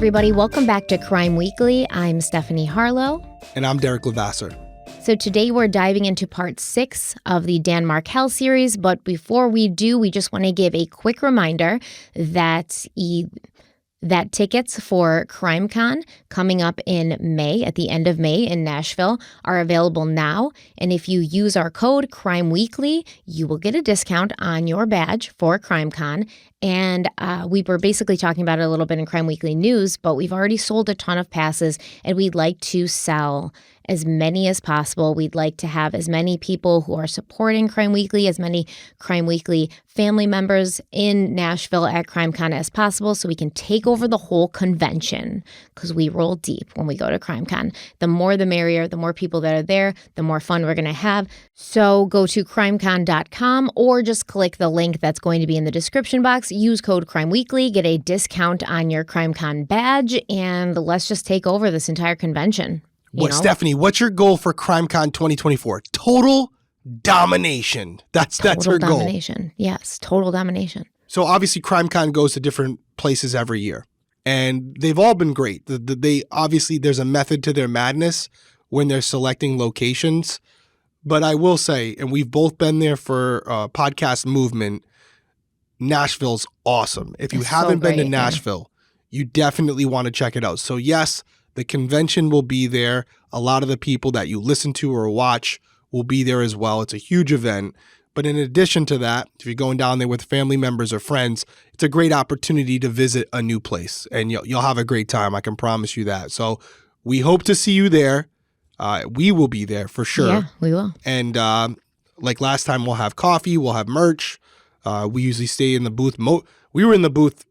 everybody. Welcome back to Crime Weekly. I'm Stephanie Harlow. And I'm Derek Lavasser. So today we're diving into part 6 of the Dan Markel series. But before we do, we just want to give a quick reminder that tickets for CrimeCon coming up in May, at the end of May in Nashville, are available now. And if you use our code CrimeWeekly, you will get a discount on your badge for CrimeCon. And we were basically talking about it a little bit in Crime Weekly News, but we've already sold a ton of passes, and we'd like to sell as many as possible. We'd like to have as many people who are supporting Crime Weekly, as many Crime Weekly family members in Nashville at CrimeCon as possible, so we can take over the whole convention, because we roll deep when we go to CrimeCon. The more the merrier, the more people that are there, the more fun we're going to have. So go to crimecon.com or just click the link that's going to be in the description box. Use code CrimeWeekly, get a discount on your CrimeCon badge, and let's just take over this entire convention. Stephanie, what's your goal for CrimeCon 2024? Total domination. That's her goal. Total domination. Yes, total domination. So obviously CrimeCon goes to different places every year, and they've all been great. They obviously, there's a method to their madness when they're selecting locations. But I will say, and we've both been there for Podcast Movement, Nashville's awesome. If you haven't been to Nashville, you definitely want to check it out. So yes, the convention will be there. A lot of the people that you listen to or watch will be there as well. It's a huge event. But in addition to that, if you're going down there with family members or friends, it's a great opportunity to visit a new place. And you'll have a great time. I can promise you that. So we hope to see you there. We will be there for sure. Yeah, we will. And like last time, we'll have coffee. We'll have merch. We usually stay in the booth. We were in the booth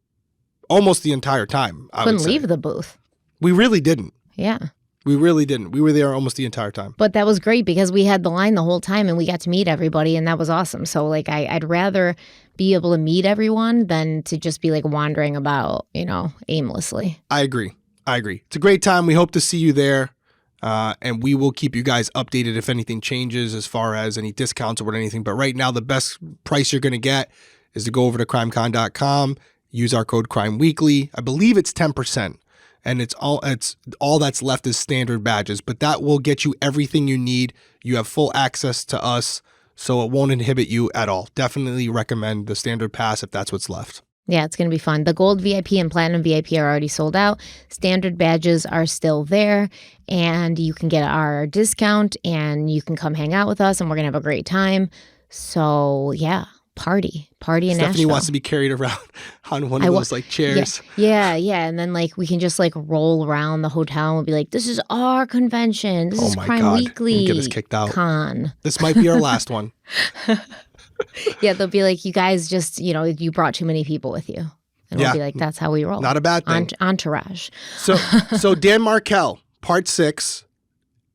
almost the entire time. Couldn't leave the booth. We really didn't. Yeah. We really didn't. We were there almost the entire time. But that was great because we had the line the whole time and we got to meet everybody, and that was awesome. So I'd rather be able to meet everyone than to just be wandering about, aimlessly. I agree. It's a great time. We hope to see you there. And we will keep you guys updated if anything changes as far as any discounts or anything. But right now, the best price you're going to get is to go over to crimecon.com, use our code CrimeWeekly. I believe it's 10%. And it's all that's left is standard badges, but that will get you everything you need. You have full access to us, so it won't inhibit you at all. Definitely recommend the standard pass if that's what's left. Yeah, it's going to be fun. The gold VIP and platinum VIP are already sold out. Standard badges are still there, and you can get our discount, and you can come hang out with us, and we're going to have a great time. So, yeah. Party in Nashville. Stephanie wants to be carried around on one of those chairs. Yeah. And then we can just roll around the hotel and be like, this is our convention. This is Crime Weekly. Get us kicked out. Con. This might be our last one. Yeah, they'll be like, you guys just, you brought too many people with you. And we'll be like, that's how we roll. Not a bad thing. Entourage. So Dan Markel, part 6,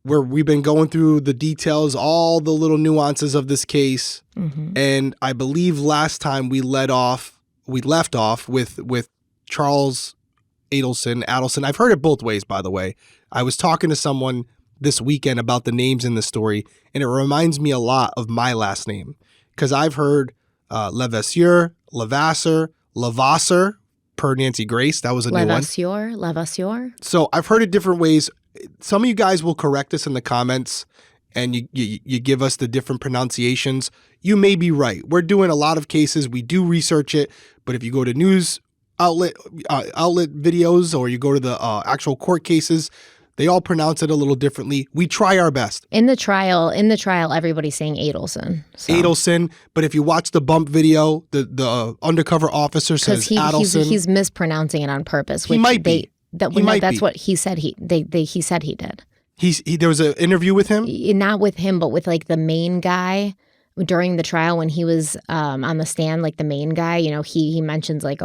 where we've been going through the details, all the little nuances of this case. Mm-hmm. And I believe last time we left off with Charles Adelson. I've heard it both ways, by the way. I was talking to someone this weekend about the names in the story, and it reminds me a lot of my last name, because I've heard Lavasser, per Nancy Grace. That was a new one. Lavasser. So I've heard it different ways. Some of you guys will correct us in the comments, and you give us the different pronunciations. You may be right. We're doing a lot of cases. We do research it, but if you go to news outlet videos, or you go to the actual court cases, they all pronounce it a little differently. We try our best. In the trial, everybody's saying Adelson. So. Adelson, but if you watch the bump video, the undercover officer says Adelson. He's mispronouncing it on purpose. He might be. That's what he said. He said he did. There was an interview with him? Not with him, but with the main guy during the trial when he was on the stand. The main guy, he mentions I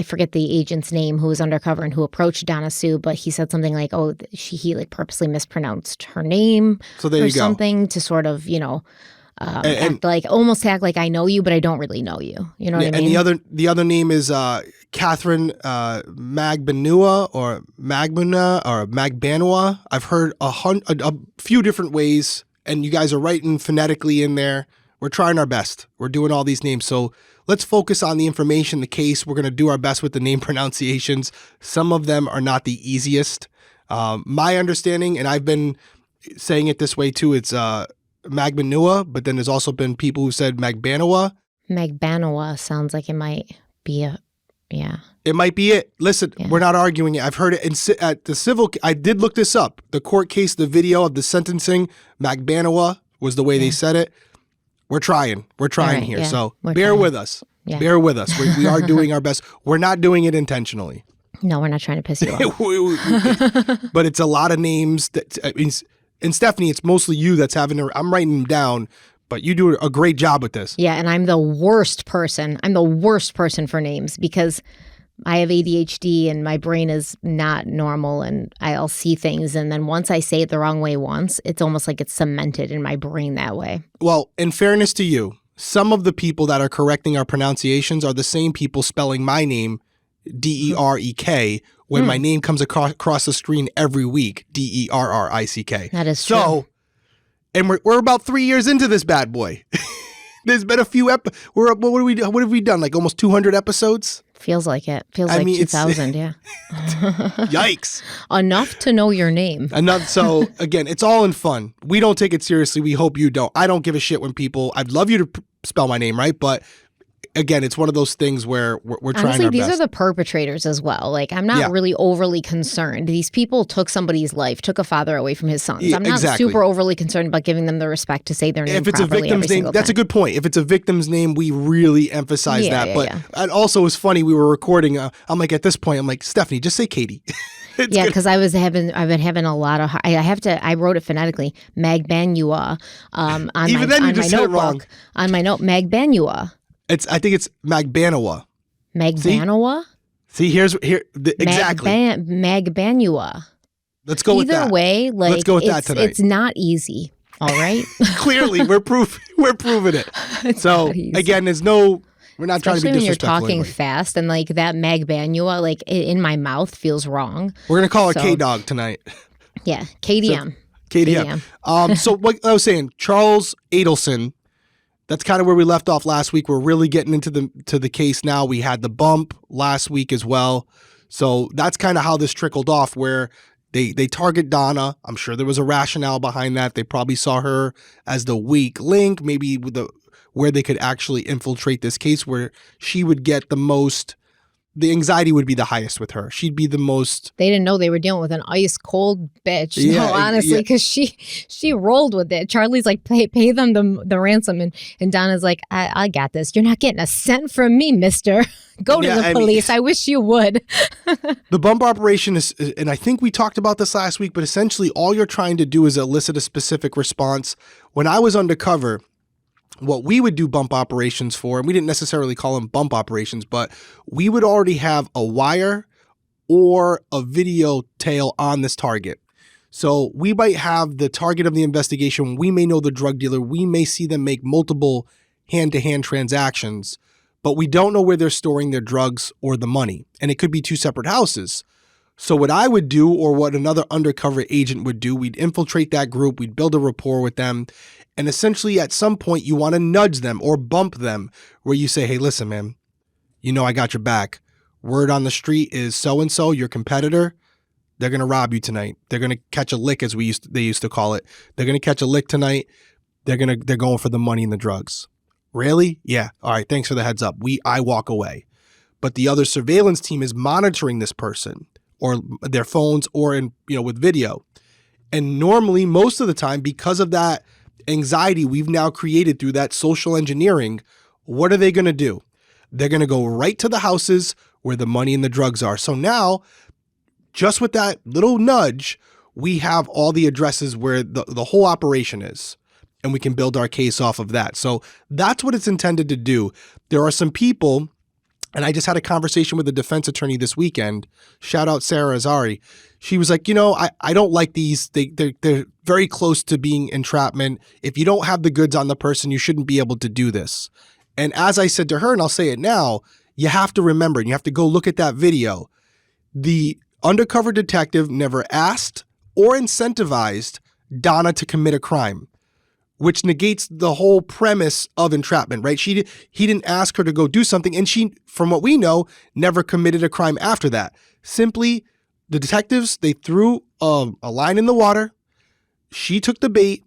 forget the agent's name who was undercover and who approached Donna Sue, but he said something he purposely mispronounced her name. So there you go. Something to sort of almost act like I know you, but I don't really know you. You know what I mean? And the other name is Catherine Magbanua or Magbanua. I've heard a few different ways, and you guys are writing phonetically in there. We're trying our best. We're doing all these names. So let's focus on the information, the case. We're going to do our best with the name pronunciations. Some of them are not the easiest. My understanding, and I've been saying it this way too, it's Magbanua, but then there's also been people who said Magbanua. Magbanua sounds like it might be It might be it. Listen, Yeah. we're not arguing it. I've heard it at the civil. I did look this up. The court case, the video of the sentencing, Magbanua was the way they said it. We're trying. We're trying right, here. yeah. So We're bear trying. with us. Yeah. Bear with us. We are doing our best. We're not doing it intentionally. No, we're not trying to piss you off. But it's a lot of names. And Stephanie, it's mostly you that's having to. I'm writing them down, but you do a great job with this. Yeah, and I'm the worst person. I'm the worst person for names because I have ADHD and my brain is not normal and I'll see things. And then once I say it the wrong way once, it's almost like it's cemented in my brain that way. Well, in fairness to you, some of the people that are correcting our pronunciations are the same people spelling my name, Derek, when my name comes across the screen every week, Derrick. That is So, and we're about 3 years into this bad boy. There's been a few what have we done? Like almost 200 episodes? Feels like it. Feels like 2000, yeah. Yikes. Enough to know your name. So again, it's all in fun. We don't take it seriously. We hope you don't. I don't give a shit when people, I'd love you to spell my name right, but again, it's one of those things where we're trying Honestly, our these best. are the perpetrators as well. Like, I'm not really overly concerned. These people took somebody's life, took a father away from his sons. Yeah, I'm not super overly concerned about giving them the respect to say their name if it's a properly victim's every name, single that's a time. good point. If it's a victim's name, we really emphasize that. But and also, it's funny. We were recording. I'm like, at this point, I'm like, Stephanie, just say Katie. Yeah, because I've been having a lot of. I wrote it phonetically, Magbanua. On Even then, you just said it wrong. On my note, Magbanua. I think it's Magbanua. Magbanua? See, exactly. Magbanua. Let's go with that. Either way, like, let's go with that tonight. It's not easy. All right. Clearly, we're proving it. So again, we're not trying to be disrespectful. Especially when you're talking anyway. fast and like that Magbanua, like in my mouth feels wrong. We're gonna call her K-Dog tonight. Yeah, KDM. So, KDM. So what I was saying, Charles Adelson. That's kind of where we left off last week. We're really getting into the case now. We had the bump last week as well. So that's kind of how this trickled off, where they target Donna. I'm sure there was a rationale behind that. They probably saw her as the weak link, maybe where they could actually infiltrate this case, where she would get the anxiety would be the highest with her. She'd be the most. They didn't know they were dealing with an ice cold bitch. Yeah, no, honestly, because she rolled with it. Charlie's like, pay them the ransom, and Donna's like, I got this. You're not getting a cent from me, mister. Go to the police. I wish you would. The bump operation is, and I think we talked about this last week, but essentially all you're trying to do is elicit a specific response. When I was undercover, what we would do bump operations for, and we didn't necessarily call them bump operations, but we would already have a wire or a video tail on this target. So we might have the target of the investigation. We may know the drug dealer. We may see them make multiple hand-to-hand transactions, but we don't know where they're storing their drugs or the money. And it could be two separate houses. So what I would do, or what another undercover agent would do, we'd infiltrate that group. We'd build a rapport with them. And essentially, at some point, you want to nudge them or bump them, where you say, hey, listen, man, I got your back. Word on the street is so-and-so, your competitor, they're going to rob you tonight. They're going to catch a lick, as they used to call it. They're going to catch a lick tonight. They're going for the money and the drugs. Really? Yeah. All right. Thanks for the heads up. I walk away. But the other surveillance team is monitoring this person, or their phones, or with video. And normally, most of the time, because of that anxiety we've now created through that social engineering, what are they going to do? They're going to go right to the houses where the money and the drugs are. So now, just with that little nudge, we have all the addresses where the whole operation is, and we can build our case off of that. So that's what it's intended to do. There are some people, and I just had a conversation with a defense attorney this weekend. Shout out Sarah Azari. She was like, I don't like these. They're very close to being entrapment. If you don't have the goods on the person, you shouldn't be able to do this. And as I said to her, and I'll say it now, you have to remember, and you have to go look at that video. The undercover detective never asked or incentivized Donna to commit a crime. which negates the whole premise of entrapment, right? He didn't ask her to go do something, and she, from what we know, never committed a crime after that. Simply, the detectives, they threw a line in the water. She took the bait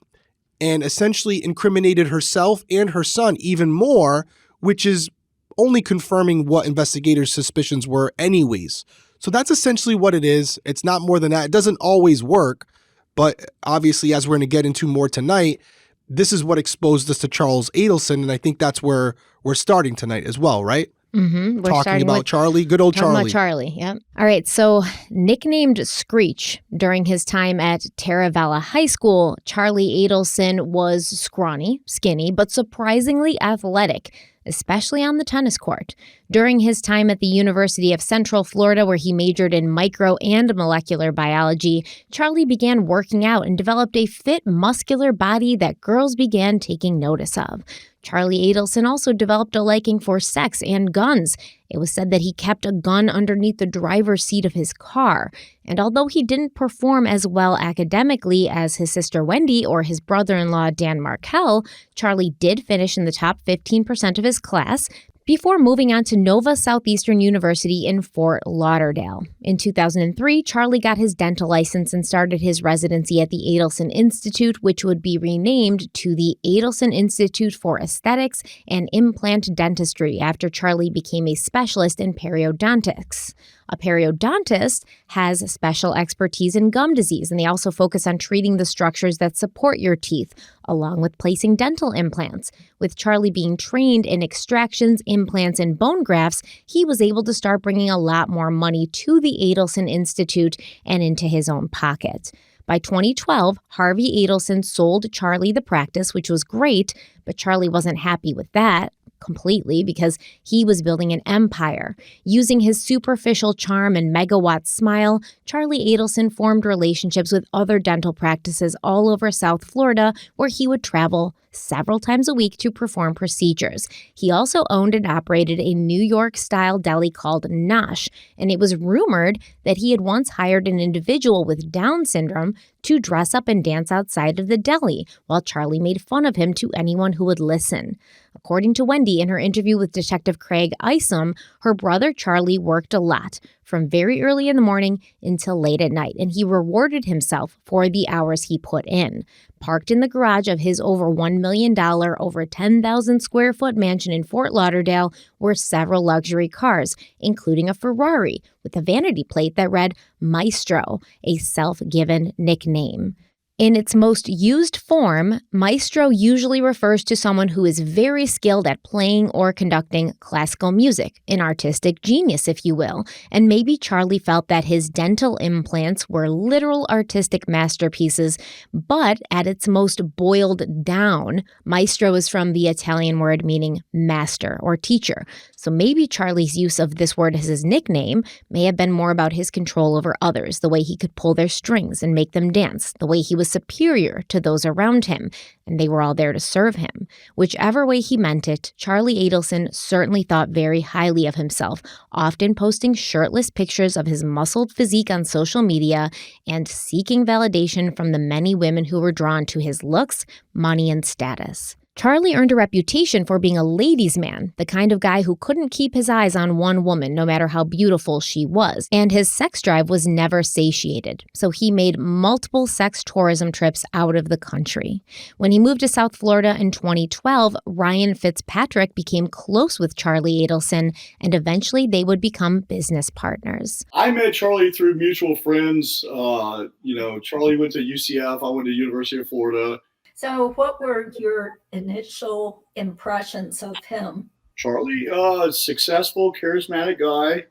and essentially incriminated herself and her son even more, which is only confirming what investigators' suspicions were anyways. So that's essentially what it is. It's not more than that. It doesn't always work, but obviously, as we're going to get into more tonight, this is what exposed us to Charles Adelson, and I think that's where we're starting tonight as well, right? Mm-hmm. We're talking about Charlie, good old talking Charlie. About Charlie, yep. All right, so nicknamed Screech during his time at Taravella High School, Charlie Adelson was scrawny, skinny, but surprisingly athletic, especially on the tennis court. During his time at the University of Central Florida, where he majored in micro and molecular biology, Charlie began working out and developed a fit, muscular body that girls began taking notice of. Charlie Adelson also developed a liking for sex and guns. It was said that he kept a gun underneath the driver's seat of his car. And although he didn't perform as well academically as his sister Wendy or his brother-in-law Dan Markel, Charlie did finish in the top 15% of his class before moving on to Nova Southeastern University in Fort Lauderdale. In 2003, Charlie got his dental license and started his residency at the Adelson Institute, which would be renamed to the Adelson Institute for Aesthetics and Implant Dentistry after Charlie became a specialist in periodontics. A periodontist has special expertise in gum disease, and they also focus on treating the structures that support your teeth, along with placing dental implants. With Charlie being trained in extractions, implants, and bone grafts, he was able to start bringing a lot more money to the Adelson Institute and into his own pocket. By 2012, Harvey Adelson sold Charlie the practice, which was great, but Charlie wasn't happy with that completely because he was building an empire. Using his superficial charm and megawatt smile, Charlie Adelson formed relationships with other dental practices all over South Florida, where he would travel several times a week to perform procedures. He also owned and operated a New York-style deli called Nosh, and it was rumored that he had once hired an individual with Down syndrome to dress up and dance outside of the deli, while Charlie made fun of him to anyone who would listen. According to Wendy in her interview with Detective Craig Isom, her brother Charlie worked a lot, from very early in the morning until late at night, and he rewarded himself for the hours he put in. Parked in the garage of his over $1 million, over 10,000 square foot mansion in Fort Lauderdale were several luxury cars, including a Ferrari with a vanity plate that read Maestro, a self-given nickname. In its most used form, Maestro usually refers to someone who is very skilled at playing or conducting classical music, an artistic genius, if you will. And maybe Charlie felt that his dental implants were literal artistic masterpieces, but at its most boiled down, Maestro is from the Italian word meaning master or teacher. So maybe Charlie's use of this word as his nickname may have been more about his control over others, the way he could pull their strings and make them dance, the way he was superior to those around him, and they were all there to serve him. Whichever way he meant it, Charlie Adelson certainly thought very highly of himself, often posting shirtless pictures of his muscled physique on social media and seeking validation from the many women who were drawn to his looks, money, and status. Charlie earned a reputation for being a ladies' man, the kind of guy who couldn't keep his eyes on one woman no matter how beautiful she was, and his sex drive was never satiated, so he made multiple sex tourism trips out of the country. When he moved to South Florida in 2012, Ryan Fitzpatrick became close with Charlie Adelson, and eventually they would become business partners. I met Charlie through mutual friends. Charlie went to UCF, I went to University of Florida. So what were your initial impressions of him? Charlie, successful, charismatic guy,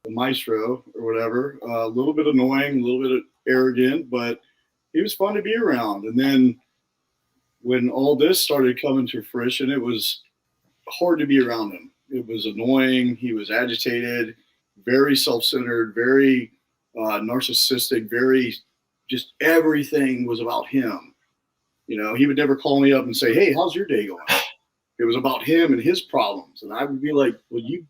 Maestro or whatever, a little bit annoying, a little bit arrogant, but he was fun to be around. And then when all this started coming to fruition, it was hard to be around him. It was annoying. He was agitated, very self-centered, very narcissistic, very just everything was about him. He would never call me up and say, "Hey, how's your day going?" It was about him and his problems. And I would be like, "Well, you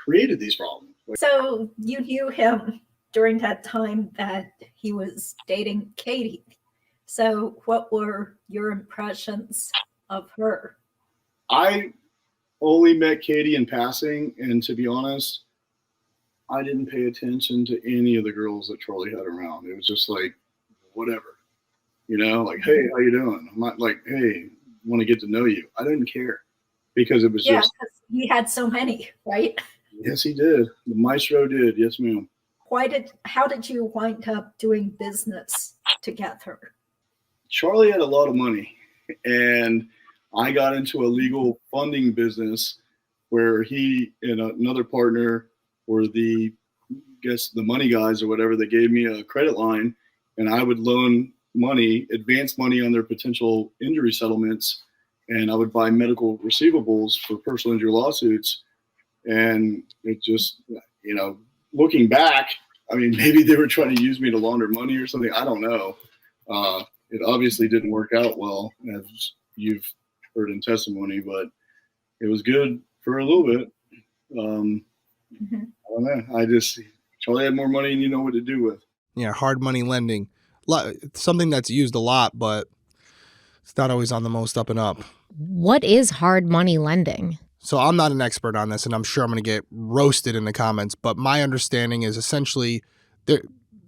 created these problems." So you knew him during that time that he was dating Katie. So what were your impressions of her? I only met Katie in passing, and to be honest, I didn't pay attention to any of the girls that Charlie had around. It was just like, whatever, like, hey, how you doing? I'm not like, hey, want to get to know you. I didn't care because it was just. Yeah, he had so many, right? Yes, he did. The Maestro did. Yes, ma'am. How did you wind up doing business together? Charlie had a lot of money, and I got into a legal funding business where he and another partner were the money guys or whatever. They gave me a credit line, and I would loan money, advance money on their potential injury settlements, and I would buy medical receivables for personal injury lawsuits. And it just, looking back, I mean, maybe they were trying to use me to launder money or something. I don't know. It obviously didn't work out well, as you've heard in testimony, but it was good for a little bit. I don't know. Charlie had more money than you know what to do with. Yeah, hard money lending. Something that's used a lot, but it's not always on the most up and up. What is hard money lending? So I'm not an expert on this, and I'm sure I'm going to get roasted in the comments, but my understanding is essentially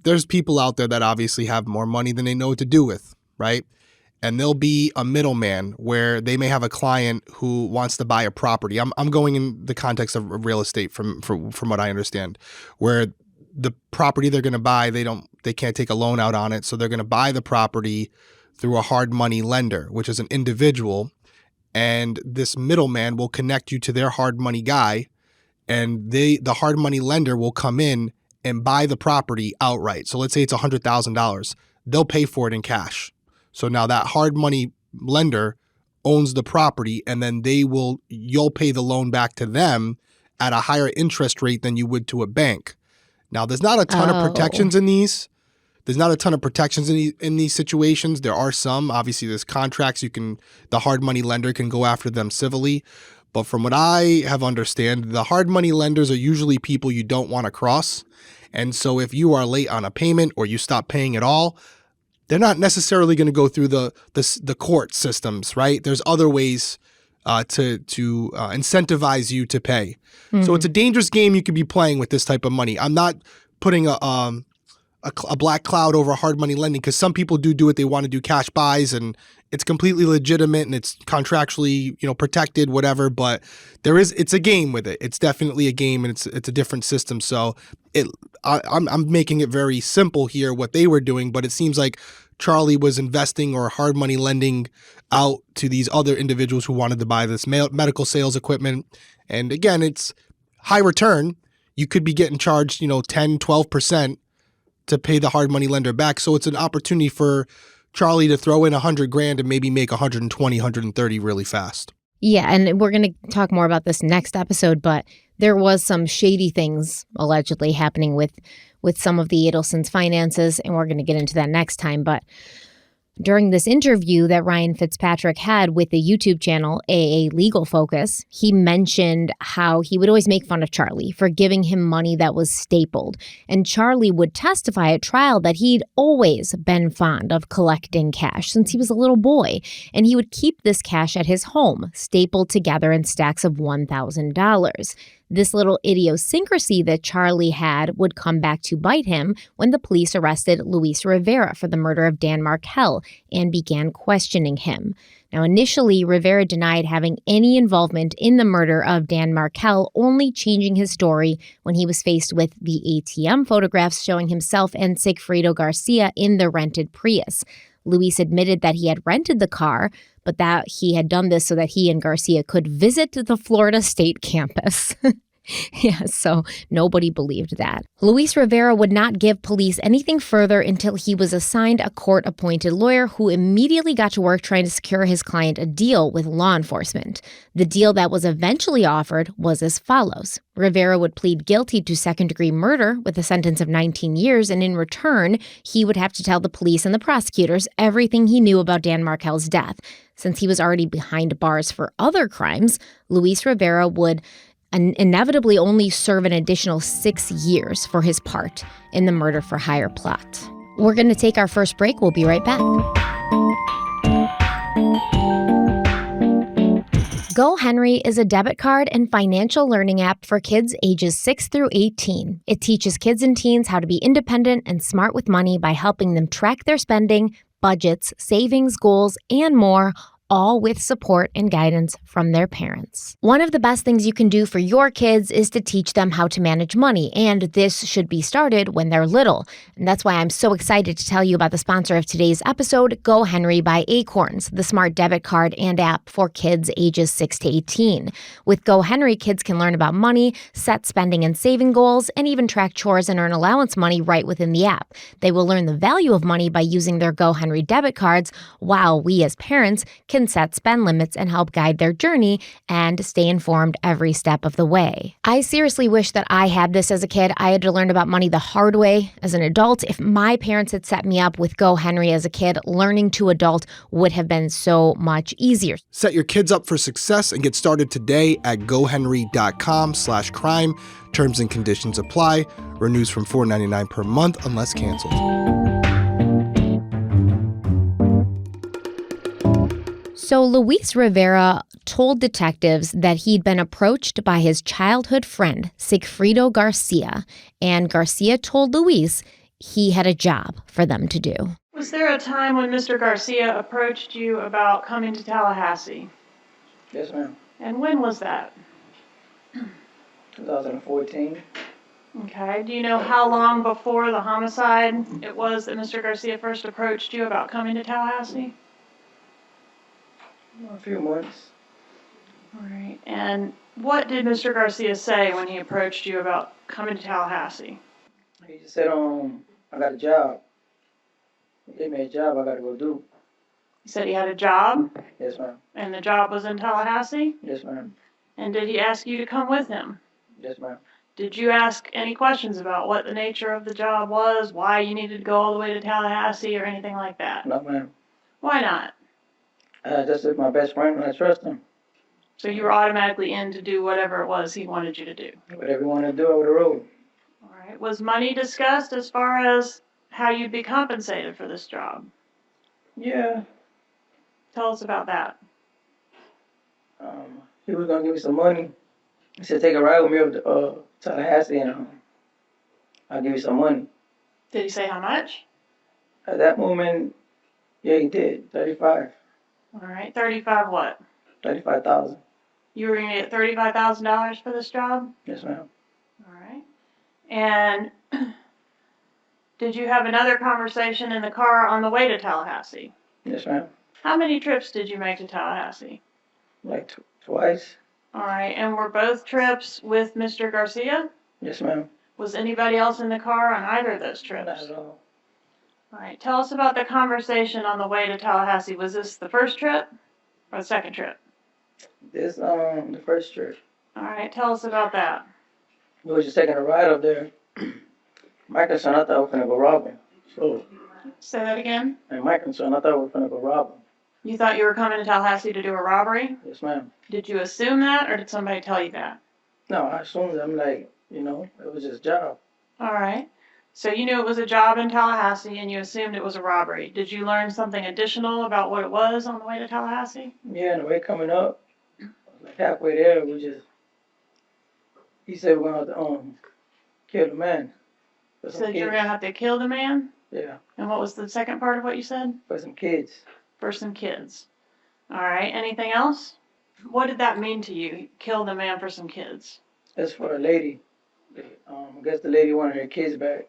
there's people out there that obviously have more money than they know what to do with, right? And there'll be a middleman where they may have a client who wants to buy a property. I'm going in the context of real estate from what I understand, where the property they're going to buy, they can't take a loan out on it, so they're going to buy the property through a hard money lender, which is an individual, and this middleman will connect you to their hard money guy, and the hard money lender will come in and buy the property outright. So let's say it's $100,000. They'll pay for it in cash. So now that hard money lender owns the property, and then you'll pay the loan back to them at a higher interest rate than you would to a bank. Now, there's not a ton of protections in these. There's not a ton of protections in these situations. There are some. Obviously, there's contracts. The hard money lender can go after them civilly. But from what I have understand, the hard money lenders are usually people you don't want to cross. And so if you are late on a payment or you stop paying at all, they're not necessarily going to go through the court systems, right? There's other ways to incentivize you to pay. Mm-hmm. So it's a dangerous game you could be playing with this type of money. I'm not putting a black cloud over hard money lending, because some people do it. They want to do cash buys, and it's completely legitimate and it's contractually, protected, whatever. But it's a game with it. It's definitely a game, and it's a different system. So I'm making it very simple here what they were doing, but it seems like Charlie was investing or hard money lending out to these other individuals who wanted to buy this medical sales equipment. And again, it's high return. You could be getting charged, 10, 12% to pay the hard money lender back. So it's an opportunity for Charlie to throw in $100,000 and maybe make 120, 130 really fast. Yeah, and we're going to talk more about this next episode, but there was some shady things allegedly happening with some of the Adelson's finances, and we're going to get into that next time. But during this interview that Ryan Fitzpatrick had with the YouTube channel AA Legal Focus, he mentioned how he would always make fun of Charlie for giving him money that was stapled. And Charlie would testify at trial that he'd always been fond of collecting cash since he was a little boy. And he would keep this cash at his home, stapled together in stacks of $1,000. This little idiosyncrasy that Charlie had would come back to bite him when the police arrested Luis Rivera for the murder of Dan Markel and began questioning him. Now, initially, Rivera denied having any involvement in the murder of Dan Markel, only changing his story when he was faced with the ATM photographs showing himself and Sigfredo Garcia in the rented Prius. Luis admitted that he had rented the car, but that he had done this so that he and Garcia could visit the Florida State campus. Yeah, so nobody believed that. Luis Rivera would not give police anything further until he was assigned a court-appointed lawyer who immediately got to work trying to secure his client a deal with law enforcement. The deal that was eventually offered was as follows. Rivera would plead guilty to second-degree murder with a sentence of 19 years, and in return, he would have to tell the police and the prosecutors everything he knew about Dan Markel's death. Since he was already behind bars for other crimes, Luis Rivera would inevitably only serve an additional 6 years for his part in the murder for hire plot. We're going to take our first break. We'll be right back. Go Henry is a debit card and financial learning app for kids ages 6 through 18. It teaches kids and teens how to be independent and smart with money by helping them track their spending, budgets, savings, goals, and more, all with support and guidance from their parents. One of the best things you can do for your kids is to teach them how to manage money, and this should be started when they're little. And that's why I'm so excited to tell you about the sponsor of today's episode, Go Henry by Acorns, the smart debit card and app for kids ages 6 to 18. With Go Henry, kids can learn about money, set spending and saving goals, and even track chores and earn allowance money right within the app. They will learn the value of money by using their Go Henry debit cards, while we as parents can set spend limits and help guide their journey and stay informed every step of the way. I seriously wish that I had this as a kid. I had to learn about money the hard way as an adult. If my parents had set me up with Go Henry as a kid, learning to adult would have been so much easier. Set your kids up for success and get started today at gohenry.com/crime. Terms and conditions apply. Renews from $4.99 per month unless canceled. So Luis Rivera told detectives that he'd been approached by his childhood friend, Sigfrido Garcia, and Garcia told Luis he had a job for them to do. Was there a time when Mr. Garcia approached you about coming to Tallahassee? Yes, ma'am. And when was that? 2014. Okay. Do you know how long before the homicide it was that Mr. Garcia first approached you about coming to Tallahassee? A few months. All right. And what did Mr. Garcia say when he approached you about coming to Tallahassee? He just said, I got a job. He gave me a job I got to go do. He said he had a job? Yes, ma'am. And the job was in Tallahassee? Yes, ma'am. And did he ask you to come with him? Yes, ma'am. Did you ask any questions about what the nature of the job was, why you needed to go all the way to Tallahassee, or anything like that? No, ma'am. Why not? Just as my best friend, and I trust him. So you were automatically in to do whatever it was he wanted you to do? Whatever he wanted to do over the road. All right. Was money discussed as far as how you'd be compensated for this job? Yeah. Tell us about that. He was going to give me some money. He said, take a ride with me over to Tallahassee, and I'll give you some money. Did he say how much? At that moment, yeah, he did. 35. All right. 35 what? 35,000. You were going to get $35,000 for this job? Yes, ma'am. All right. And did you have another conversation in the car on the way to Tallahassee? Yes, ma'am. How many trips did you make to Tallahassee? Like twice. All right. And were both trips with Mr. Garcia? Yes, ma'am. Was anybody else in the car on either of those trips? Not at all. All right. Tell us about the conversation on the way to Tallahassee. Was this the first trip or the second trip? This, the first trip. All right. Tell us about that. We was just taking a ride up there. My concern, I thought we were gonna go rob him. So, Say that again. and my concern, I thought we were gonna go rob him. You thought you were coming to Tallahassee to do a robbery? Yes, ma'am. Did you assume that, or did somebody tell you that? No, I assumed, I'm like, it was his job. All right. So you knew it was a job in Tallahassee, and you assumed it was a robbery. Did you learn something additional about what it was on the way to Tallahassee? Yeah, and the way coming up, like halfway there, he said we're gonna have to, kill the man. For You some said you were kids. going to have to kill the man? Yeah, And what was the second part of what you said? for some kids. For some kids. All right. Anything else? What did that mean to you? Kill the man for some kids. That's for a lady. I guess the lady wanted her kids back.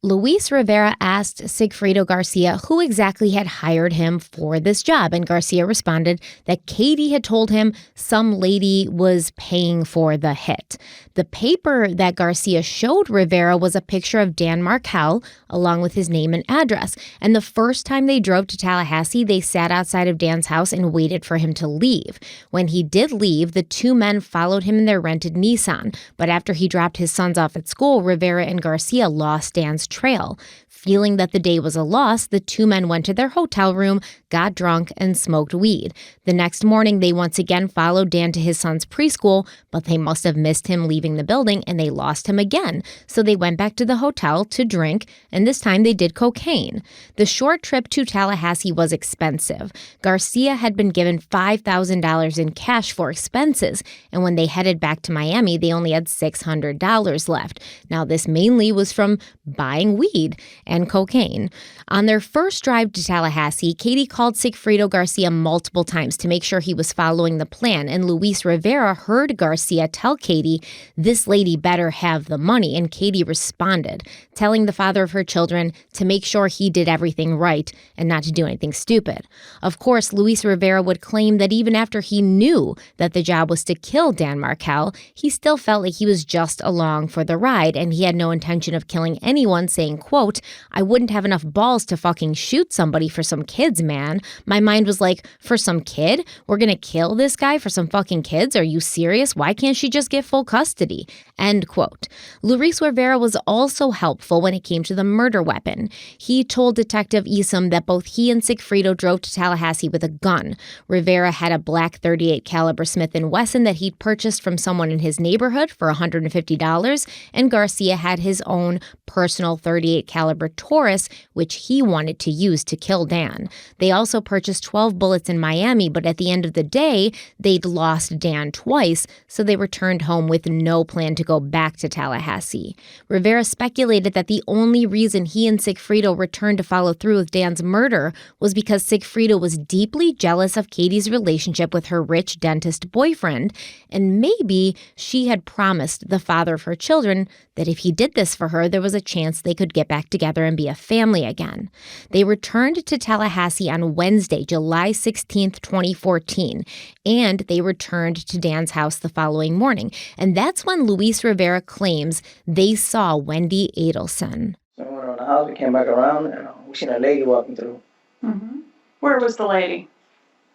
Luis Rivera asked Sigfrido Garcia who exactly had hired him for this job, and Garcia responded that Katie had told him some lady was paying for the hit. The paper that Garcia showed Rivera was a picture of Dan Markel, along with his name and address, and the first time they drove to Tallahassee, they sat outside of Dan's house and waited for him to leave. When he did leave, the two men followed him in their rented Nissan, but after he dropped his sons off at school, Rivera and Garcia lost Dan's trail. Feeling that the day was a loss, the two men went to their hotel room, got drunk, and smoked weed. The next morning, they once again followed Dan to his son's preschool, but they must have missed him leaving the building and they lost him again. So they went back to the hotel to drink, and this time they did cocaine. The short trip to Tallahassee was expensive. Garcia had been given $5,000 in cash for expenses, and when they headed back to Miami, they only had $600 left. Now, this mainly was from buying weed and cocaine. On their first drive to Tallahassee, Katie called Sigfredo Garcia multiple times to make sure he was following the plan, and Luis Rivera heard Garcia tell Katie, "This lady better have the money," and Katie responded, telling the father of her children to make sure he did everything right and not to do anything stupid. Of course, Luis Rivera would claim that even after he knew that the job was to kill Dan Markel, he still felt like he was just along for the ride and he had no intention of killing anyone, saying, quote, "I wouldn't have enough balls to fucking shoot somebody for some kids, man. My mind was like, for some kid? We're gonna kill this guy for some fucking kids? Are you serious? Why can't she just get full custody?" End quote. Luis Rivera was also helpful when it came to the murder weapon. He told Detective Isom that both he and Sigfredo drove to Tallahassee with a gun. Rivera had a black .38 caliber Smith & Wesson that he'd purchased from someone in his neighborhood for $150, and Garcia had his own personal .38 caliber Taurus, which he wanted to use to kill Dan. They also purchased 12 bullets in Miami, but at the end of the day, they'd lost Dan twice, so they returned home with no plan to go back to Tallahassee. Rivera speculated that the only reason he and Sigfredo returned to follow through with Dan's murder was because Sigfredo was deeply jealous of Katie's relationship with her rich dentist boyfriend, and maybe she had promised the father of her children that if he did this for her, there was a chance they could get back together and be a family again. They returned to Tallahassee on Wednesday, July 16th, 2014, and they returned to Dan's house the following morning. And that's when Luis Rivera claims they saw Wendy Adelson. So we went around the house, we came back around, and we seen a lady walking through. Mm-hmm. Where was the lady?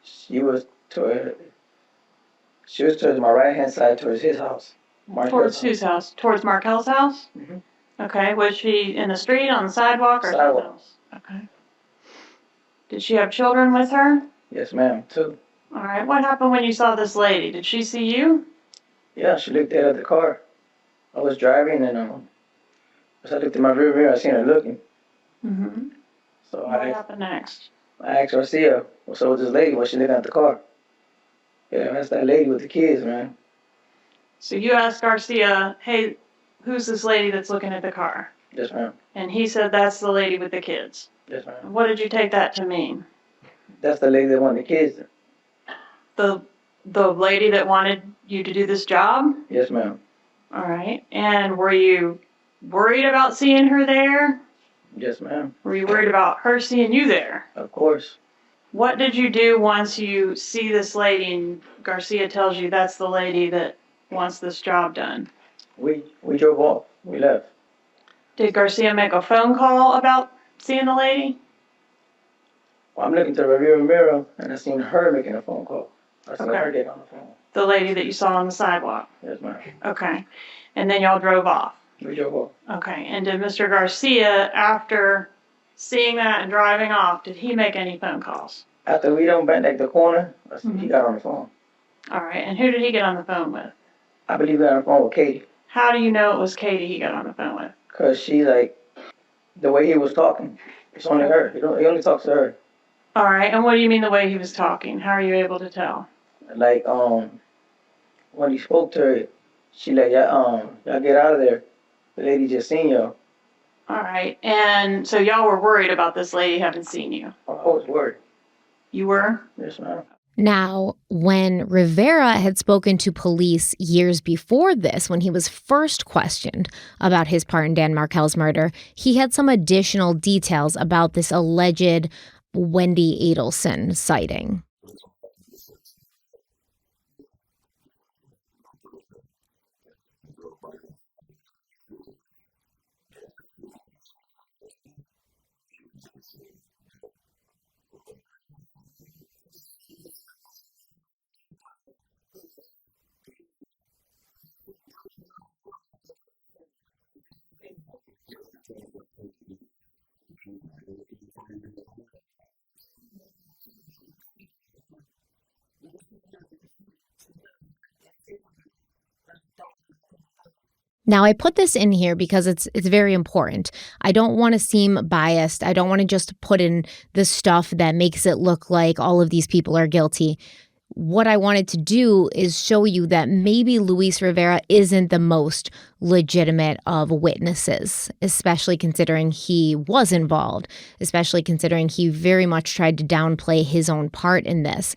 She was towards my right-hand side, towards his house. Towards whose house? Towards Markel's house? Mm-hmm. Okay. Was she in the street, on the sidewalk, or something else? Okay. Did she have children with her? Yes, ma'am, two. All right. What happened when you saw this lady? Did she see you? Yeah, she looked out of the car. I was driving, and as I looked in my rear mirror, I seen her looking. Mm-hmm. So What happened next? I asked Garcia, what's up with this lady? Why she looking at the car? Yeah, that's that lady with the kids, man. So you asked Garcia, "Hey, who's this lady that's looking at the car?" Yes, ma'am. And he said, "That's the lady with the kids." Yes, ma'am. What did you take that to mean? That's the lady that wanted the kids. The lady that wanted you to do this job? Yes, ma'am. All right. And were you worried about seeing her there? Yes, ma'am. Were you worried about her seeing you there? Of course. What did you do once you see this lady and Garcia tells you that's the lady that wants this job done? We drove off. We left. Did Garcia make a phone call about seeing the lady? Well, I'm looking to the rear mirror, and I seen her making a phone call. I seen Okay. her get on the phone. The lady that you saw on the sidewalk? Yes, ma'am. Okay. And then y'all drove off? We drove off. Okay. And did Mr. Garcia, after seeing that and driving off, did he make any phone calls? After we done bent like the corner, he got on the phone. All right. And who did he get on the phone with? I believe he got on the phone with Katie. How do you know it was Katie he got on the phone with? Because she, like, the way he was talking, it's only her. He only talks to her. All right. And what do you mean the way he was talking? How are you able to tell? Like, when he spoke to her, she like, y'all get out of there. The lady just seen y'all. All right. And so y'all were worried about this lady having seen you? I was worried. You were? Yes, ma'am. Now, when Rivera had spoken to police years before this, when he was first questioned about his part in Dan Markel's murder, he had some additional details about this alleged Wendy Adelson sighting. Now, I put this in here because it's very important. I don't want to seem biased. I don't want to just put in the stuff that makes it look like all of these people are guilty. What I wanted to do is show you that maybe Luis Rivera isn't the most legitimate of witnesses, especially considering he was involved, especially considering he very much tried to downplay his own part in this.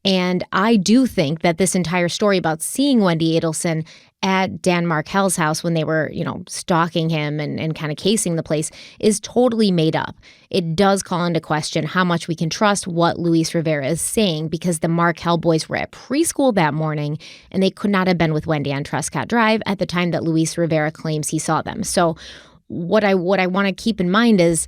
And I do think that this entire story about seeing Wendy Adelson at Dan Markel's house when they were, stalking him and kind of casing the place is totally made up. It does call into question how much we can trust what Luis Rivera is saying, because the Markel boys were at preschool that morning and they could not have been with Wendy on Trescott Drive at the time that Luis Rivera claims he saw them. So what I want to keep in mind is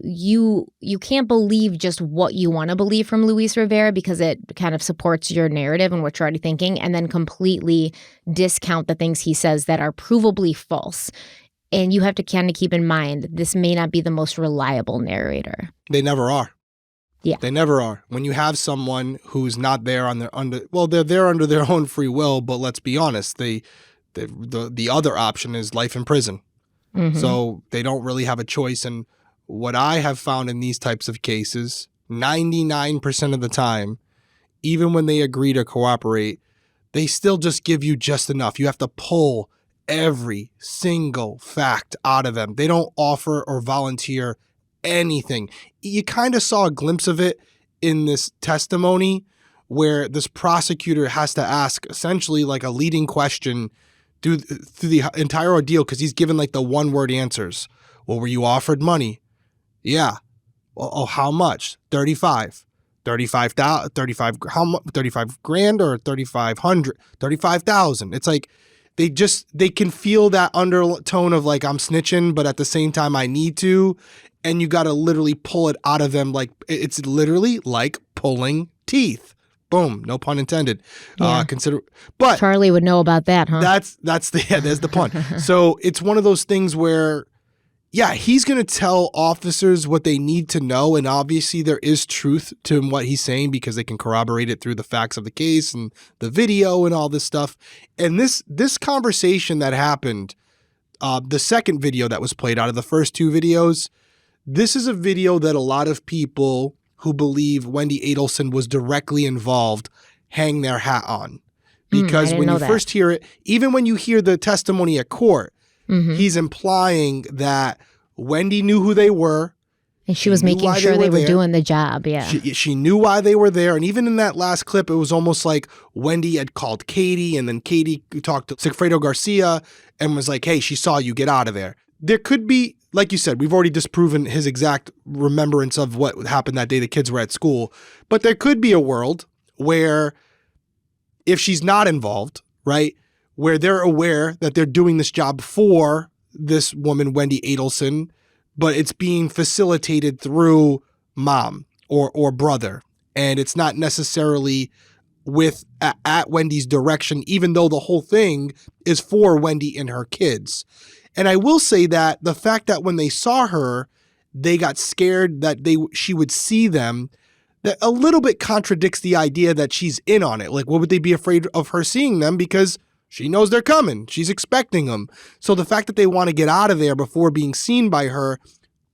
you can't believe just what you want to believe from Luis Rivera because it kind of supports your narrative and what you're already thinking, and then completely discount the things he says that are provably false. And you have to kind of keep in mind this may not be the most reliable narrator. They never are. Yeah. They never are. When you have someone who's not there they're there under their own free will, but let's be honest, the other option is life in prison. Mm-hmm. So they don't really have a choice. And what I have found in these types of cases, 99% of the time, even when they agree to cooperate, they still just give you just enough. You have to pull every single fact out of them. They don't offer or volunteer anything. You kind of saw a glimpse of it in this testimony where this prosecutor has to ask essentially like a leading question through the entire ordeal because he's given like the one-word answers. Well, were you offered money? Yeah. Well, oh, how much? 35. 35,000, 35, how much? 35 grand or 3,500, 35,000. It's like they can feel that undertone of like I'm snitching, but at the same time I need to, and you got to literally pull it out of them. Like it's literally like pulling teeth. Boom, no pun intended. Yeah. But Charlie would know about that, huh? There's the pun. So it's one of those things where, yeah, he's going to tell officers what they need to know. And obviously there is truth to what he's saying because they can corroborate it through the facts of the case and the video and all this stuff. And this conversation that happened, the second video that was played out of the first two videos, this is a video that a lot of people who believe Wendy Adelson was directly involved hang their hat on. Because when you first hear it, even when you hear the testimony at court, he's implying that Wendy knew who they were. And she was making sure they were doing the job, yeah. She knew why they were there. And even in that last clip, it was almost like Wendy had called Katie, and then Katie talked to Sigfredo Garcia and was like, hey, she saw you, get out of there. There could be, like you said, we've already disproven his exact remembrance of what happened that day the kids were at school. But there could be a world where if she's not involved, right, where they're aware that they're doing this job for this woman, Wendy Adelson, but it's being facilitated through mom or brother. And it's not necessarily at Wendy's direction, even though the whole thing is for Wendy and her kids. And I will say that the fact that when they saw her, they got scared that she would see them, that a little bit contradicts the idea that she's in on it. Like, what would they be afraid of her seeing them? Because she knows they're coming. She's expecting them. So the fact that they want to get out of there before being seen by her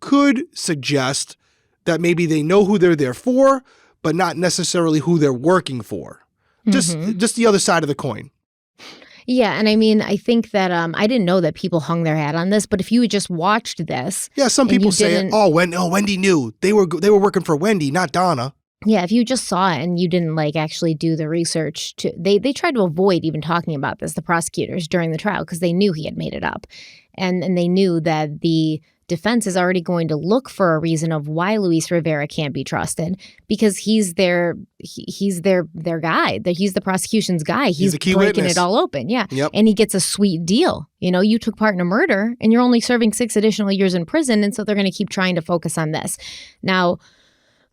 could suggest that maybe they know who they're there for, but not necessarily who they're working for. Just the other side of the coin. Yeah, and I mean, I think that I didn't know that people hung their hat on this, but if you had just watched this, yeah, some people say, Wendy knew they were working for Wendy, not Donna. Yeah, if you just saw it and you didn't actually do the research, they tried to avoid even talking about this, the prosecutors, during the trial because they knew he had made it up, and they knew that the defense is already going to look for a reason of why Luis Rivera can't be trusted because he's their guy. That he's the prosecution's guy. He's the key breaking witness. It all open. Yeah. Yep. And he gets a sweet deal. You took part in a murder and you're only serving 6 additional years in prison. And so they're going to keep trying to focus on this. Now,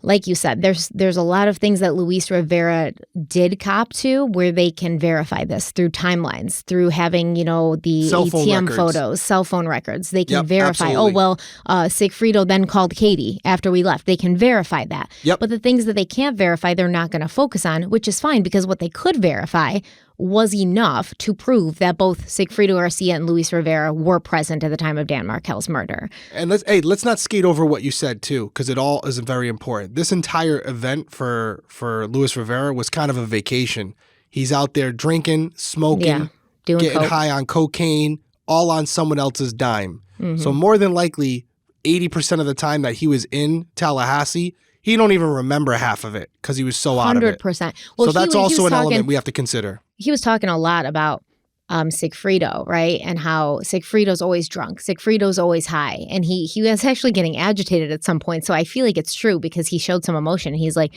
like you said, there's a lot of things that Luis Rivera did cop to where they can verify this through timelines, through having, the Cell phone ATM records. photos, cell phone records. They can Yep, verify, absolutely. Sigfrido then called Katie after we left. They can verify that. Yep. But the things that they can't verify, they're not going to focus on, which is fine because what they could verify was enough to prove that both Sigfrido Garcia and Luis Rivera were present at the time of Dan Markel's murder. And let's not skate over what you said too, because it all is very important. This entire event for Luis Rivera was kind of a vacation. He's out there drinking, smoking, doing getting coke. high on cocaine, all on someone else's dime. Mm-hmm. So more than likely, 80% of the time that he was in Tallahassee, he don't even remember half of it because he was so out of it. 100%. Well, So that's he also was an talking, element we have to consider. He was talking a lot about Sigfrido, right? And how Sigfrido's always drunk. Sigfrido's always high. And he was actually getting agitated at some point. So I feel like it's true because he showed some emotion. He's like,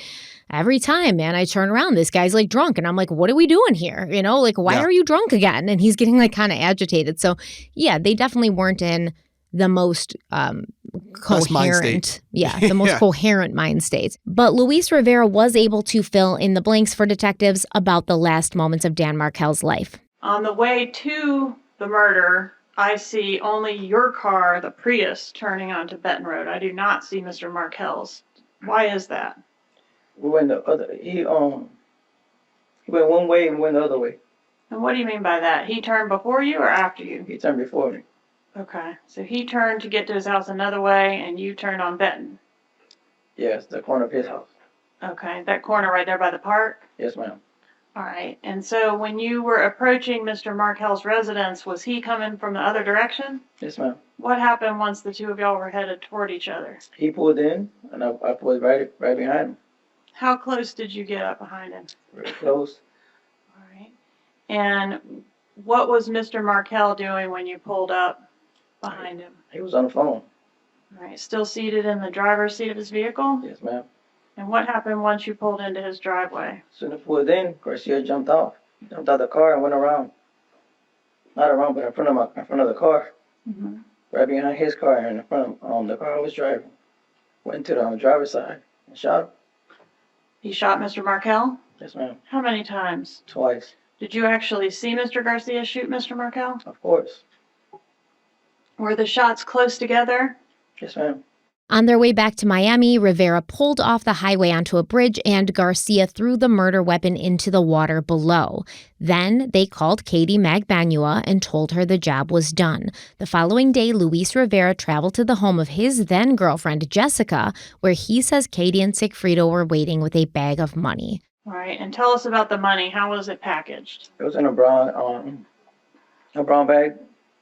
every time, man, I turn around, this guy's like drunk. And I'm like, what are we doing here? Why are you drunk again? And he's getting like kind of agitated. So yeah, they definitely weren't in the most Best mind coherent, state. the most Yeah. coherent mind state. But Luis Rivera was able to fill in the blanks for detectives about the last moments of Dan Markel's life. On the way to the murder, I see only your car, the Prius, turning onto Benton Road. I do not see Mr. Markel's. Why is that? We went the other. He went one way and went the other way. And what do you mean by that? He turned before you or after you? He turned before me. Okay, so he turned to get to his house another way, and you turned on Benton. Yes, the corner of his house. Okay, that corner right there by the park? Yes, ma'am. All right, and so when you were approaching Mr. Markel's residence, was he coming from the other direction? Yes, ma'am. What happened once the two of y'all were headed toward each other? He pulled in, and I pulled right behind him. How close did you get up behind him? Very close. All right. And what was Mr. Markel doing when you pulled up behind him? He was on the phone. All right, still seated in the driver's seat of his vehicle? Yes, ma'am. And what happened once you pulled into his driveway? As soon as I pulled in, Garcia jumped off. Jumped out of the car and went around. Not around, but in front of the car. Mm-hmm. Right behind his car and in front of the car I was driving. Went to the driver's side and shot him. He shot Mr. Markel? Yes, ma'am. How many times? Twice. Did you actually see Mr. Garcia shoot Mr. Markel? Of course. Were the shots close together? Yes, ma'am. On their way back to Miami, Rivera pulled off the highway onto a bridge and Garcia threw the murder weapon into the water below. Then they called Katie Magbanua and told her the job was done. The following day, Luis Rivera traveled to the home of his then-girlfriend, Jessica, where he says Katie and Sigfrido were waiting with a bag of money. All right, and tell us about the money. How was it packaged? It was in a brown bag,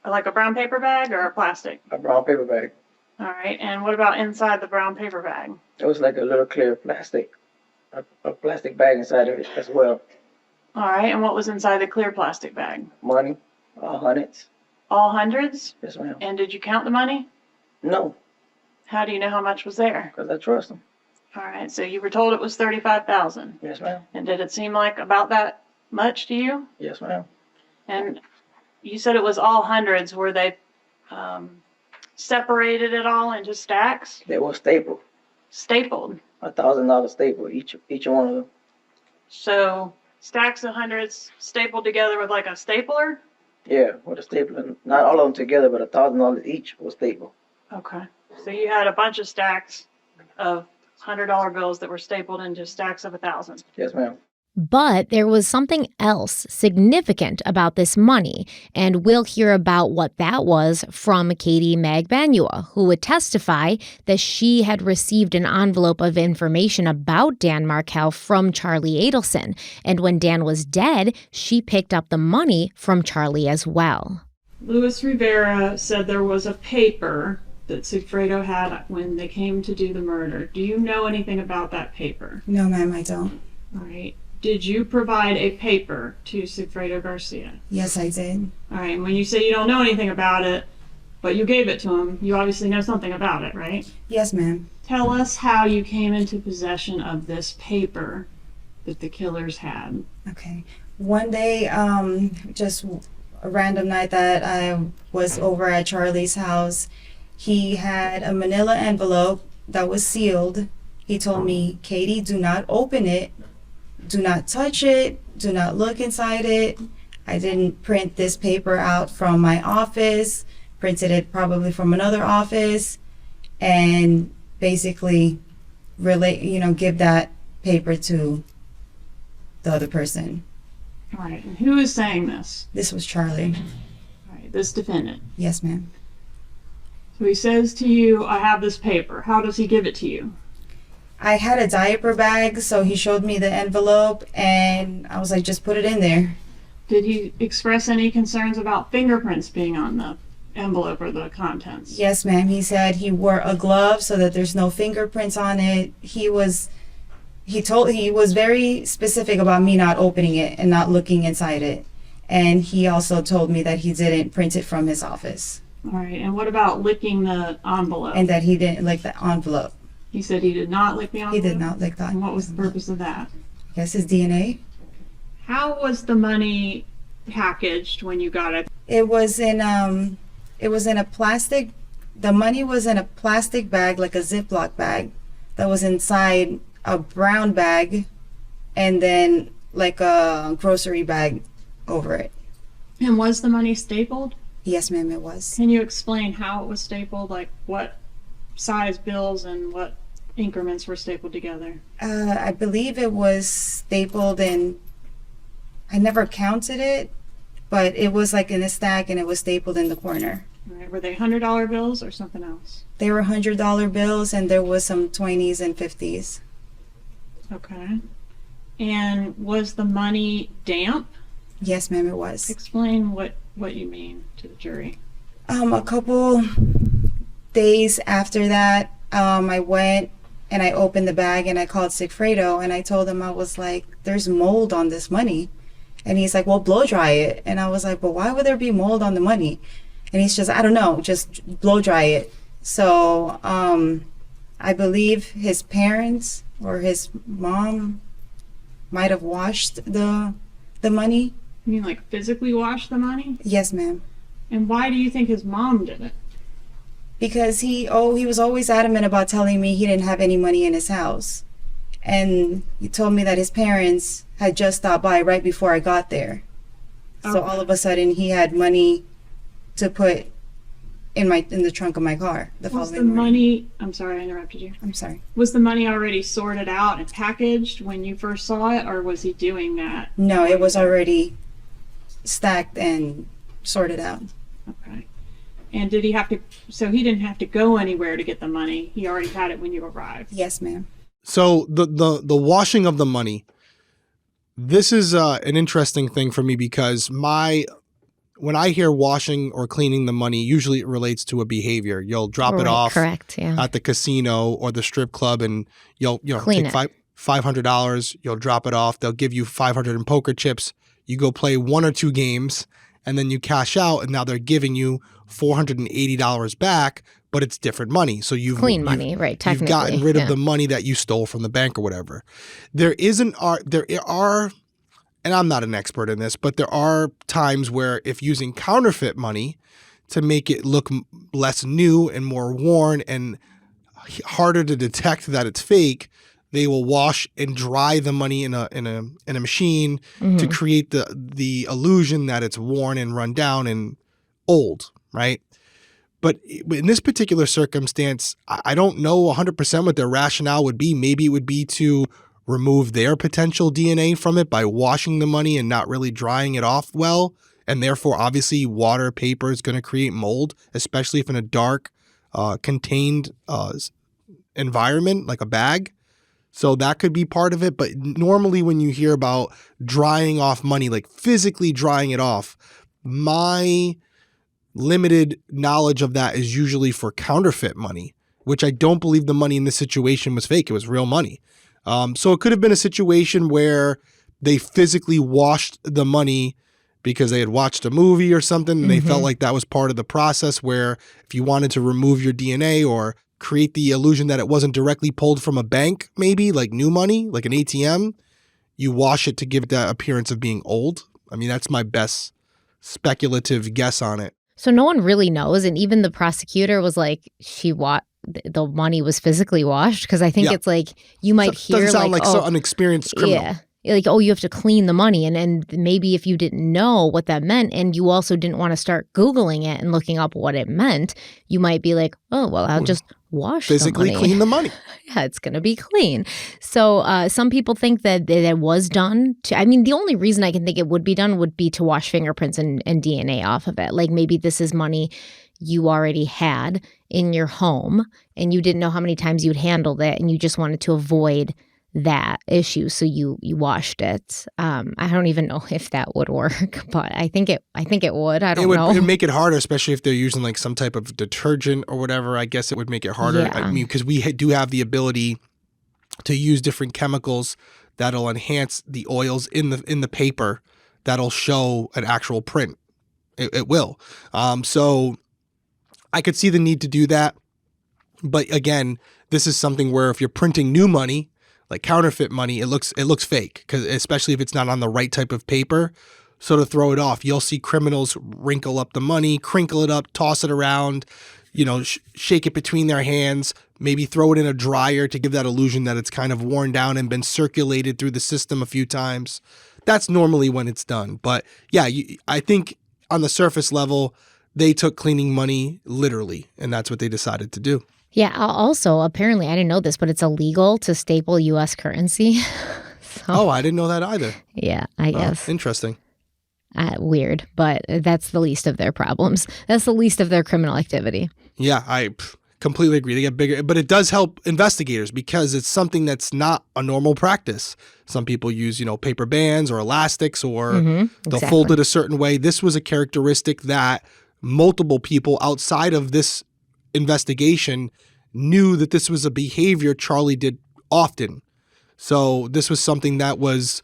Like a brown paper bag or a plastic? a brown paper bag. All right, and what about inside the brown paper bag? It was like a little clear plastic, a plastic bag inside of it as well. All right, and what was inside the clear plastic bag? Money, all hundreds. All hundreds? Yes, ma'am. And did you count the money? No, How do you know how much was there? because I trust him. All right, so you were told it was $35,000. Yes, ma'am. And did it seem like about that much to you? Yes, ma'am. And you said it was all hundreds. Were they separated at all into stacks? They were stapled, Stapled. $1,000 staple each one of them. So stacks of hundreds stapled together with like a stapler? Yeah, with a stapler. Not all of them together, but $1,000 each was stapled. Okay. So you had a bunch of stacks of $100 bills that were stapled into stacks of 1,000. Yes, ma'am. But there was something else significant about this money, and we'll hear about what that was from Katie Magbanua, who would testify that she had received an envelope of information about Dan Markel from Charlie Adelson, and when Dan was dead, she picked up the money from Charlie as well. Luis Rivera said there was a paper that Sigfrido had when they came to do the murder. Do you know anything about that paper? No, ma'am, I don't. All right. Did you provide a paper to Sigfrido Garcia? Yes, I did. All right. And when you say you don't know anything about it, but you gave it to him, you obviously know something about it, right? Yes, ma'am. Tell us how you came into possession of this paper that the killers had. Okay. One day, just a random night that I was over at Charlie's house, he had a manila envelope that was sealed, He told me, Katie, do not open it. Do not touch it. Do not look inside it. I didn't print this paper out from my office, printed it probably from another office, and basically give that paper to the other person. All right. And who is saying this? This was Charlie. All right. This defendant. Yes, ma'am. So he says to you, I have this paper. How does he give it to you? I had a diaper bag, so he showed me the envelope, and I was like, just put it in there. Did he express any concerns about fingerprints being on the envelope or the contents? Yes, ma'am. He said he wore a glove so that there's no fingerprints on it. He was very specific about me not opening it and not looking inside it. And he also told me that he didn't print it from his office. All right. And what about licking the envelope? And that he didn't lick the envelope. He said he did not lick the envelope? He did not lick that. And what was the purpose of that? Yes, his DNA. How was the money packaged when you got it? It was in a plastic. The money was in a plastic bag, like a Ziploc bag, that was inside a brown bag, and then like a grocery bag over it. And was the money stapled? Yes, ma'am, it was. Can you explain how it was stapled? Like what size bills and what increments were stapled together? I believe it was stapled in, I never counted it, but it was like in a stack and it was stapled in the corner. Right. Were they $100 bills or something else? They were $100 bills, and there was some 20s and 50s. Okay. And was the money damp? Yes, ma'am, it was. Explain what you mean to the jury. A couple days after that, I went and I opened the bag and I called Sigfredo and I told him, I was like, there's mold on this money. And he's like, well, blow dry it. And I was like, but why would there be mold on the money? And he's just, I don't know, just blow dry it. So I believe his parents or his mom might have washed the money. You mean like physically wash the money? Yes, ma'am. And why do you think his mom did it? Because he was always adamant about telling me he didn't have any money in his house. And he told me that his parents had just stopped by right before I got there. So all of a sudden he had money to put in the trunk of my car the Was the following morning. money, I'm sorry I interrupted you. I'm sorry. Was the money already sorted out and packaged when you first saw it, or was he doing that? No, it was already stacked and sorted out. Okay. And did he have to, so he didn't have to go anywhere to get the money. He already had it when you arrived. Yes, ma'am. So the washing of the money, this is an interesting thing for me because when I hear washing or cleaning the money, usually it relates to a behavior. You'll drop it off correct, yeah. at the casino or the strip club, and you'll Clean take $500. You'll drop it off. They'll give you $500 in poker chips. You go play 1 or 2 games, and then you cash out, and now they're giving you $480 back, but it's different money. So Clean money, right, technically. You've gotten rid of yeah. the money that you stole from the bank or whatever. There are, and I'm not an expert in this, but there are times where if using counterfeit money to make it look less new and more worn and harder to detect that it's fake, they will wash and dry the money in a machine to create the illusion that it's worn and run down and old, right? But in this particular circumstance, I don't know 100% what their rationale would be. Maybe it would be to remove their potential DNA from it by washing the money and not really drying it off well. And therefore, obviously, water, paper is going to create mold, especially if in a dark, contained environment, like a bag. So that could be part of it. But normally when you hear about drying off money, like physically drying it off, my limited knowledge of that is usually for counterfeit money, which I don't believe the money in this situation was fake. It was real money. So it could have been a situation where they physically washed the money because they had watched a movie or something and they felt like that was part of the process, where if you wanted to remove your DNA or create the illusion that it wasn't directly pulled from a bank, maybe like new money, like an ATM, you wash it to give it that appearance of being old. I mean, that's my best speculative guess on it. So no one really knows, and even the prosecutor was like, the money was physically washed? Because I think Yeah. it's like you might hear Doesn't sound like oh, an experienced criminal. yeah. Like, oh, you have to clean the money. And maybe if you didn't know what that meant and you also didn't want to start Googling it and looking up what it meant, you might be like, oh, well, I'll just wash Physically the money. clean the money. Yeah, it's going to be clean. So some people think that it was done. I mean, the only reason I can think it would be done would be to wash fingerprints and DNA off of it. Like maybe this is money you already had in your home and you didn't know how many times you'd handled it and you just wanted to avoid that issue, so you washed it. I don't even know if that would work, but I think it would. I don't know. It would make it harder, especially if they're using like some type of detergent or whatever. I guess it would make it harder. Yeah. I mean, because we do have the ability to use different chemicals that'll enhance the oils in the paper that'll show an actual print. It will. So I could see the need to do that, but again, this is something where if you're printing new money, like counterfeit money, it looks fake, because especially if it's not on the right type of paper. So to throw it off, you'll see criminals wrinkle up the money, crinkle it up, toss it around, shake it between their hands, maybe throw it in a dryer to give that illusion that it's kind of worn down and been circulated through the system a few times. That's normally when it's done. But yeah, I think on the surface level, they took cleaning money literally, and that's what they decided to do. Yeah. Also, apparently, I didn't know this, but it's illegal to staple U.S. currency. Oh, I didn't know that either. Yeah, I guess. Interesting. Weird, but that's the least of their problems. That's the least of their criminal activity. Yeah, I completely agree. They get bigger, but it does help investigators because it's something that's not a normal practice. Some people use, paper bands or elastics, or they'll fold it a certain way. This was a characteristic that multiple people outside of this investigation knew that this was a behavior Charlie did often. So this was something that was,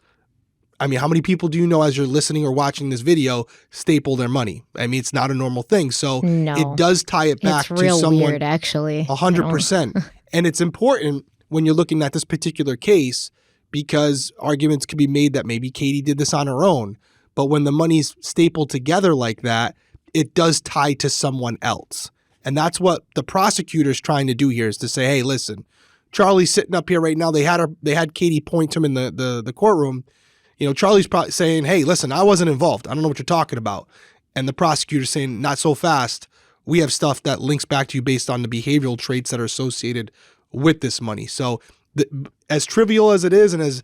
I mean, how many people do you know as you're listening or watching this video staple their money? I mean, it's not a normal thing. So it does tie it back it's real to someone. Weird, actually. 100%. And it's important when you're looking at this particular case because arguments could be made that maybe Katie did this on her own. But when the money's stapled together like that, it does tie to someone else. And that's what the prosecutor's trying to do here, is to say, hey, listen, Charlie's sitting up here right now. They had Katie point to him in the courtroom. Charlie's probably saying, hey, listen, I wasn't involved. I don't know what you're talking about. And the prosecutor's saying, not so fast. We have stuff that links back to you based on the behavioral traits that are associated with this money. So as trivial as it is and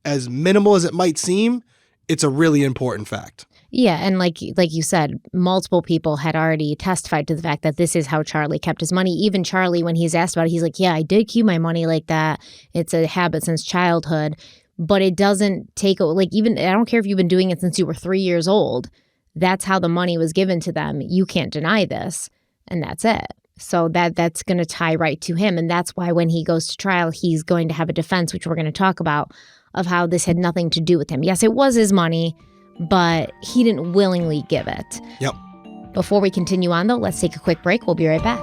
as minimal as it might seem, it's a really important fact. Yeah, and like you said, multiple people had already testified to the fact that this is how Charlie kept his money. Even Charlie, when he's asked about it, he's like, yeah, I did keep my money like that. It's a habit since childhood. But it doesn't take, even, I don't care if you've been doing it since you were 3 years old. That's how the money was given to them. You can't deny this. And that's it. So that's going to tie right to him. And that's why when he goes to trial, he's going to have a defense, which we're going to talk about, of how this had nothing to do with him. Yes, it was his money, but he didn't willingly give it. Yep. Before we continue on, though, let's take a quick break. We'll be right back.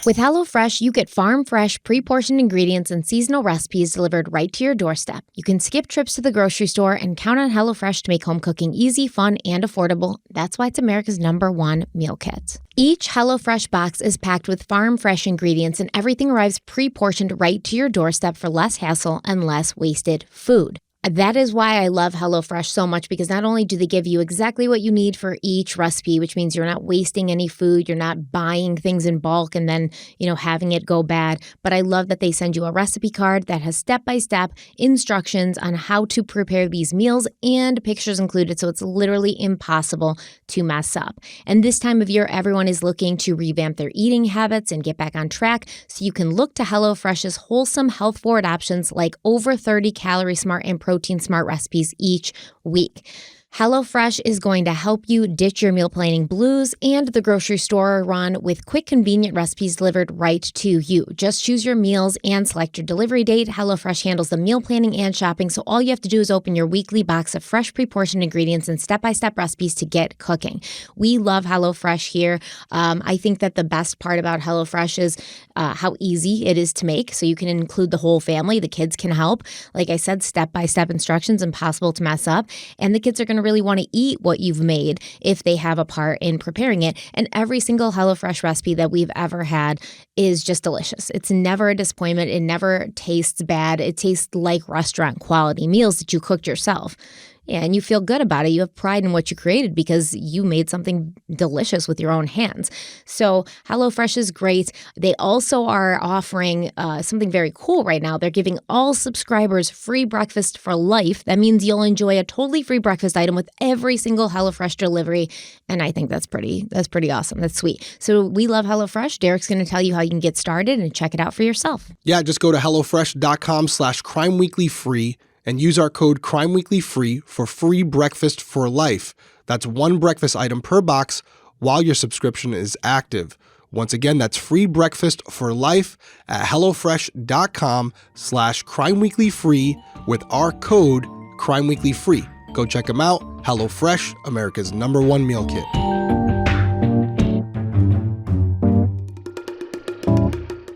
With HelloFresh, you get farm-fresh, pre-portioned ingredients and seasonal recipes delivered right to your doorstep. You can skip trips to the grocery store and count on HelloFresh to make home cooking easy, fun, and affordable. That's why it's America's #1 meal kit. Each HelloFresh box is packed with farm-fresh ingredients, and everything arrives pre-portioned right to your doorstep for less hassle and less wasted food. That is why I love HelloFresh so much, because not only do they give you exactly what you need for each recipe, which means you're not wasting any food, you're not buying things in bulk and then, having it go bad, but I love that they send you a recipe card that has step-by-step instructions on how to prepare these meals and pictures included, so it's literally impossible to mess up. And this time of year, everyone is looking to revamp their eating habits and get back on track, so you can look to HelloFresh's wholesome, health-forward options like over 30 calorie smart and protein smart recipes each week. HelloFresh is going to help you ditch your meal planning blues and the grocery store run with quick, convenient recipes delivered right to you. Just choose your meals and select your delivery date. HelloFresh handles the meal planning and shopping, so all you have to do is open your weekly box of fresh, pre-portioned ingredients and step-by-step recipes to get cooking. We love HelloFresh here. I think that the best part about HelloFresh is how easy it is to make, so you can include the whole family. The kids can help. Like I said, step-by-step instructions, impossible to mess up, and the kids are going to to really want to eat what you've made if they have a part in preparing it. And every single HelloFresh recipe that we've ever had is just delicious. It's never a disappointment. It never tastes bad. It tastes like restaurant quality meals that you cooked yourself. Yeah, and you feel good about it. You have pride in what you created because you made something delicious with your own hands. So HelloFresh is great. They also are offering something very cool right now. They're giving all subscribers free breakfast for life. That means you'll enjoy a totally free breakfast item with every single HelloFresh delivery. And I think that's pretty awesome. That's sweet. So we love HelloFresh. Derek's going to tell you how you can get started and check it out for yourself. Yeah, just go to HelloFresh.com/crimeweeklyfree and use our code CrimeWeeklyFree for free breakfast for life. That's one breakfast item per box while your subscription is active. Once again, that's free breakfast for life at HelloFresh.com/crimeweeklyfree with our code CrimeWeeklyFree. Go check them out. HelloFresh, America's #1 meal kit.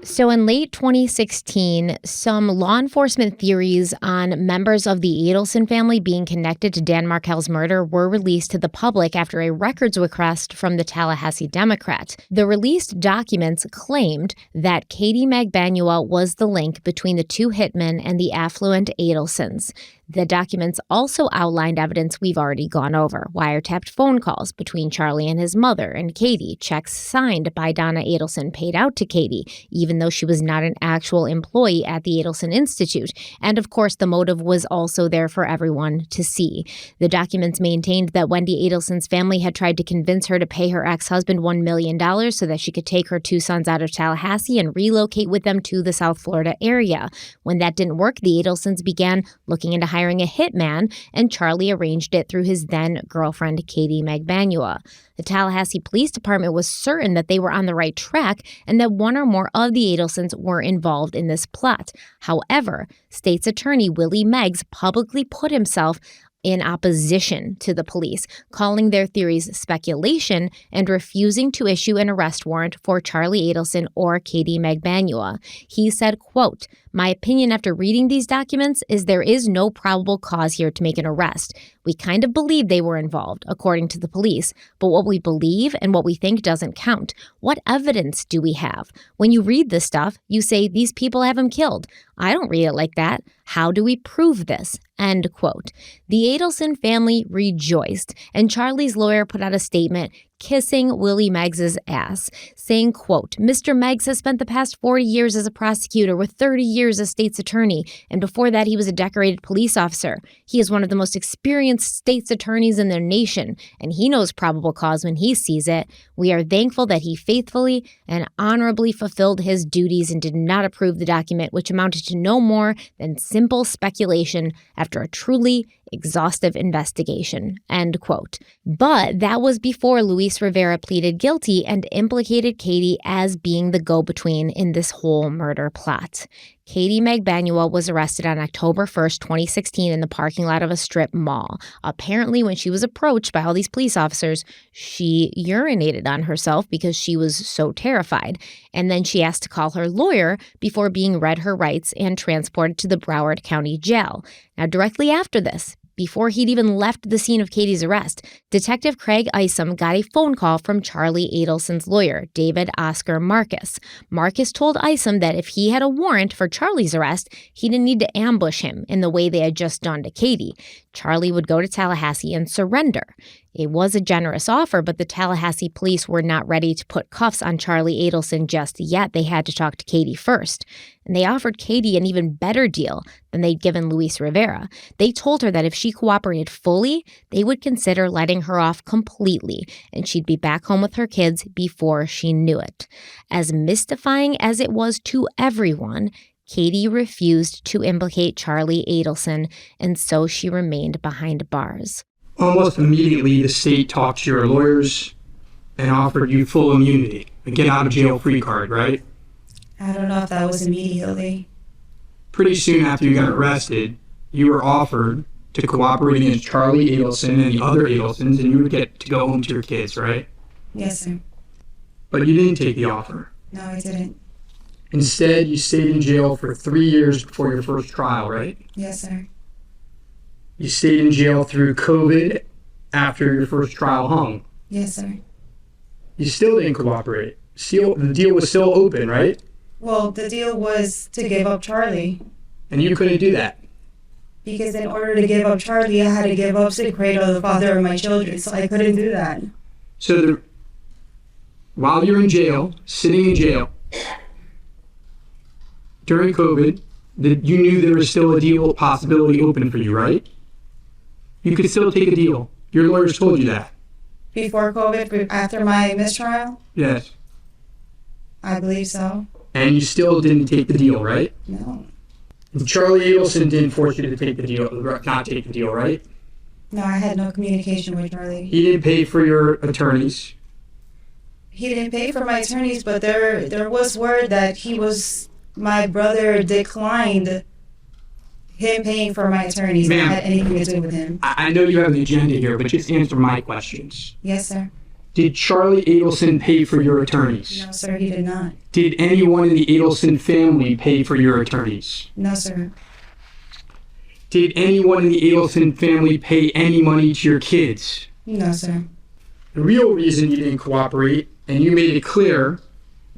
So in late 2016, some law enforcement theories on members of the Adelson family being connected to Dan Markel's murder were released to the public after a records request from the Tallahassee Democrat. The released documents claimed that Katie Magbanua was the link between the two hitmen and the affluent Adelsons. The documents also outlined evidence we've already gone over: wiretapped phone calls between Charlie and his mother and Katie, checks signed by Donna Adelson paid out to Katie, even though she was not an actual employee at the Adelson Institute. And of course, the motive was also there for everyone to see. The documents maintained that Wendy Adelson's family had tried to convince her to pay her ex-husband $1 million so that she could take her two sons out of Tallahassee and relocate with them to the South Florida area. When that didn't work, the Adelsons began looking into hiring a hitman, and Charlie arranged it through his then-girlfriend, Katie Magbanua. The Tallahassee Police Department was certain that they were on the right track and that one or more of the Adelsons were involved in this plot. However, State's Attorney Willie Meggs publicly put himself in opposition to the police, calling their theories speculation and refusing to issue an arrest warrant for Charlie Adelson or Katie Magbanua. He said, quote, "My opinion after reading these documents is there is no probable cause here to make an arrest. We kind of believe they were involved, according to the police, but what we believe and what we think doesn't count. What evidence do we have? When you read this stuff, you say these people have him killed. I don't read it like that. How do we prove this?" End quote. The Adelson family rejoiced, and Charlie's lawyer put out a statement kissing Willie Meggs' ass, saying, quote, "Mr. Meggs has spent the past 40 years as a prosecutor with 30 years as state's attorney, and before that he was a decorated police officer. He is one of the most experienced state's attorneys in the nation, and he knows probable cause when he sees it. We are thankful that he faithfully and honorably fulfilled his duties and did not approve the document, which amounted to no more than simple speculation after a truly exhaustive investigation." End quote. But that was before Luis Rivera pleaded guilty and implicated Katie as being the go-between in this whole murder plot. Katie Magbanua was arrested on October 1st, 2016 in the parking lot of a strip mall. Apparently, when she was approached by all these police officers, she urinated on herself because she was so terrified. And then she asked to call her lawyer before being read her rights and transported to the Broward County Jail. Now, directly after this, before he'd even left the scene of Katie's arrest, Detective Craig Isom got a phone call from Charlie Adelson's lawyer, David Oscar Marcus. Marcus told Isom that if he had a warrant for Charlie's arrest, he didn't need to ambush him in the way they had just done to Katie. Charlie would go to Tallahassee and surrender. It was a generous offer, but the Tallahassee police were not ready to put cuffs on Charlie Adelson just yet. They had to talk to Katie first. And they offered Katie an even better deal than they'd given Luis Rivera. They told her that if she cooperated fully, they would consider letting her off completely, and she'd be back home with her kids before she knew it. As mystifying as it was to everyone, Katie refused to implicate Charlie Adelson, and so she remained behind bars. Almost immediately, the state talked to your lawyers and offered you full immunity, a get-out-of-jail-free card, right? I don't know if that was immediately. Pretty soon after you got arrested, you were offered to cooperate against Charlie Adelson and the other Adelsons, and you would get to go home to your kids, right? Yes, sir. But you didn't take the offer. No, I didn't. Instead, you stayed in jail for 3 years before your first trial, right? Yes, sir. You stayed in jail through COVID after your first trial hung. Yes, sir. You still didn't cooperate. The deal was still open, right? Well, the deal was to give up Charlie. And you couldn't do that. Because in order to give up Charlie, I had to give up Sigfredo, the father of my children, so I couldn't do that. So while you're in jail, sitting in jail, during COVID, you knew there was still a deal possibility open for you, right? You could still take a deal. Your lawyers told you that. Before COVID, after my mistrial? Yes. I believe so. And you still didn't take the deal, right? No. And Charlie Adelson didn't force you to take the deal, not take the deal, right? No, I had no communication with Charlie. He didn't pay for your attorneys. He didn't pay for my attorneys, but there was word that my brother declined him paying for my attorneys. Ma'am, that had anything to do with him. I know you have an agenda here, but just answer my questions. Yes, sir. Did Charlie Adelson pay for your attorneys? No, sir, he did not. Did anyone in the Adelson family pay for your attorneys? No, sir. Did anyone in the Adelson family pay any money to your kids? No, sir. The real reason you didn't cooperate, and you made it clear,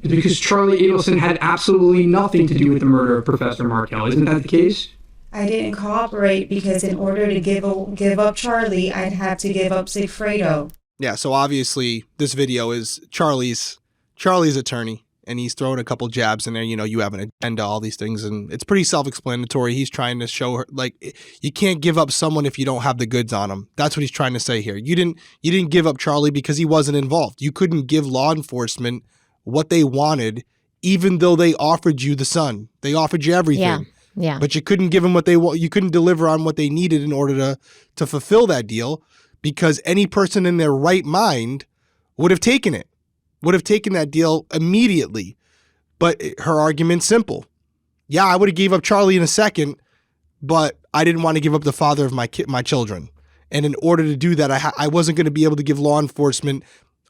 is because Charlie Adelson had absolutely nothing to do with the murder of Professor Markel. Isn't that the case? I didn't cooperate because in order to give up Charlie, I'd have to give up Sigfredo. Yeah, so obviously this video is Charlie's attorney, and he's throwing a couple jabs in there. You know, you have an agenda, all these things, and it's pretty self-explanatory. He's trying to show her, like, you can't give up someone if you don't have the goods on them. That's what he's trying to say here. You didn't give up Charlie because he wasn't involved. You couldn't give law enforcement what they wanted, even though they offered you the son. They offered you everything. Yeah. But you couldn't give them what they want. You couldn't deliver on what they needed in order to fulfill that deal, because any person in their right mind would have taken it, would have taken that deal immediately. But her argument's simple. Yeah, I would have gave up Charlie in a second, but I didn't want to give up the father of my children. And in order to do that, I wasn't going to be able to give law enforcement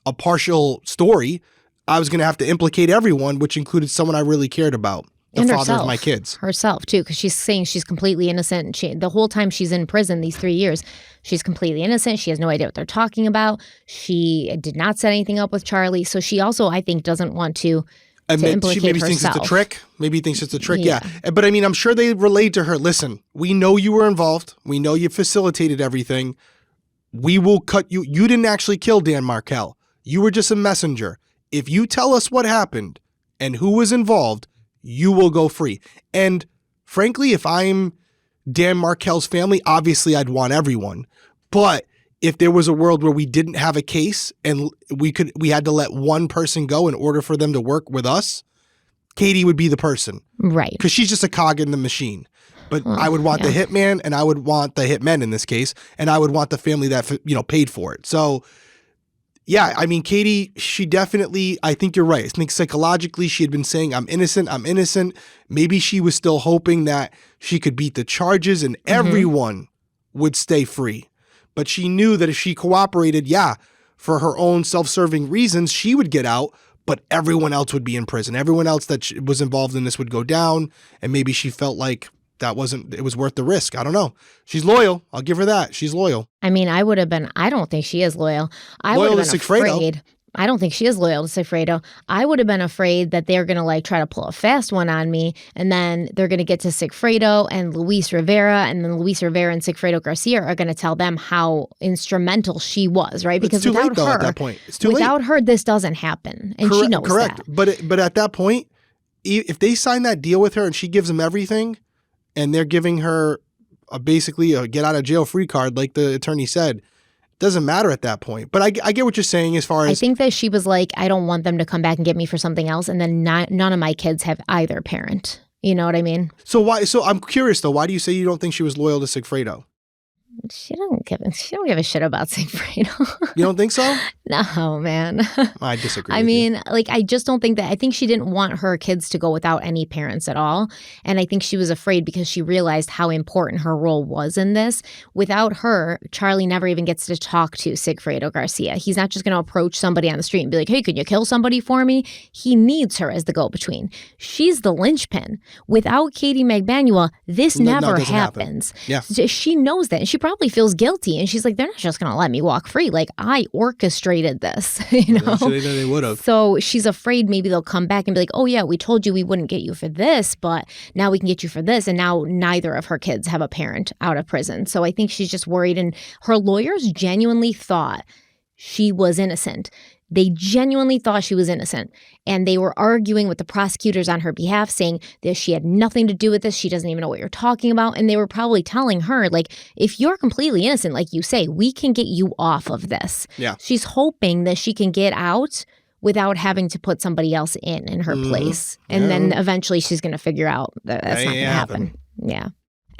a partial story. I was going to have to implicate everyone, which included someone I really cared about. The and father herself, of my kids. Herself, too, because she's saying she's completely innocent. The whole time she's in prison, these 3 years, she's completely innocent. She has no idea what they're talking about. She did not set anything up with Charlie. So she also, I think, doesn't want to implicate she maybe herself. thinks it's a trick. Maybe thinks it's a trick, yeah. But I mean, I'm sure they relayed to her, listen, we know you were involved. We know you facilitated everything. We will cut you. You didn't actually kill Dan Markel. You were just a messenger. If you tell us what happened and who was involved, you will go free. And frankly, if I'm Dan Markel's family, obviously I'd want everyone. But if there was a world where we didn't have a case and we had to let one person go in order for them to work with us, Katie would be the person. Right. Because she's just a cog in the machine. But I would want the hitman, and I would want the hitmen in this case, and I would want the family that, paid for it. So yeah, I mean, Katie, she definitely, I think you're right. I think psychologically she had been saying, I'm innocent. Maybe she was still hoping that she could beat the charges and everyone would stay free. But she knew that if she cooperated, for her own self-serving reasons, she would get out, but everyone else would be in prison. Everyone else that was involved in this would go down, and maybe she felt like it was worth the risk. I don't know. She's loyal. I'll give her that. She's loyal. I mean, I don't think she is loyal. I would have been afraid. I don't think she is loyal to Sigfredo. I would have been afraid that they're going to try to pull a fast one on me, and then they're going to get to Sigfredo and Luis Rivera, and then Luis Rivera and Sigfredo Garcia are going to tell them how instrumental she was, right? Because it's too without late, though, her, at that point. It's too without late. her, this doesn't happen, and she knows correct. that. But at that point, if they sign that deal with her and she gives them everything, and they're giving her basically a get out of jail free card, like the attorney said, doesn't matter at that point. But I get what you're saying as far as... I think that she was like, I don't want them to come back and get me for something else, and then none of my kids have either parent. You know what I mean? So I'm curious, though. Why do you say you don't think she was loyal to Sigfredo? She don't give a shit about Sigfredo. You don't think so? No, man. I disagree. I mean, I just don't think that. I think she didn't want her kids to go without any parents at all. And I think she was afraid because she realized how important her role was in this. Without her, Charlie never even gets to talk to Sigfredo Garcia. He's not just going to approach somebody on the street and be like, hey, could you kill somebody for me? He needs her as the go-between. She's the linchpin. Without Katie Magbanua, this never happens. Yeah. She knows that. And she probably probably feels guilty. And she's like, they're not just going to let me walk free. Like, I orchestrated this, you know? Actually, they would have. So she's afraid maybe they'll come back and be like, oh, yeah, we told you we wouldn't get you for this, but now we can get you for this. And now neither of her kids have a parent out of prison. So I think she's just worried. And her lawyers genuinely thought she was innocent. They genuinely thought she was innocent. And they were arguing with the prosecutors on her behalf, saying that she had nothing to do with this. She doesn't even know what you're talking about. And they were probably telling her, like, if you're completely innocent, like you say, we can get you off of this. Yeah. She's hoping that she can get out without having to put somebody else in her place. And then eventually she's going to figure out that that's not going to happen. Yeah.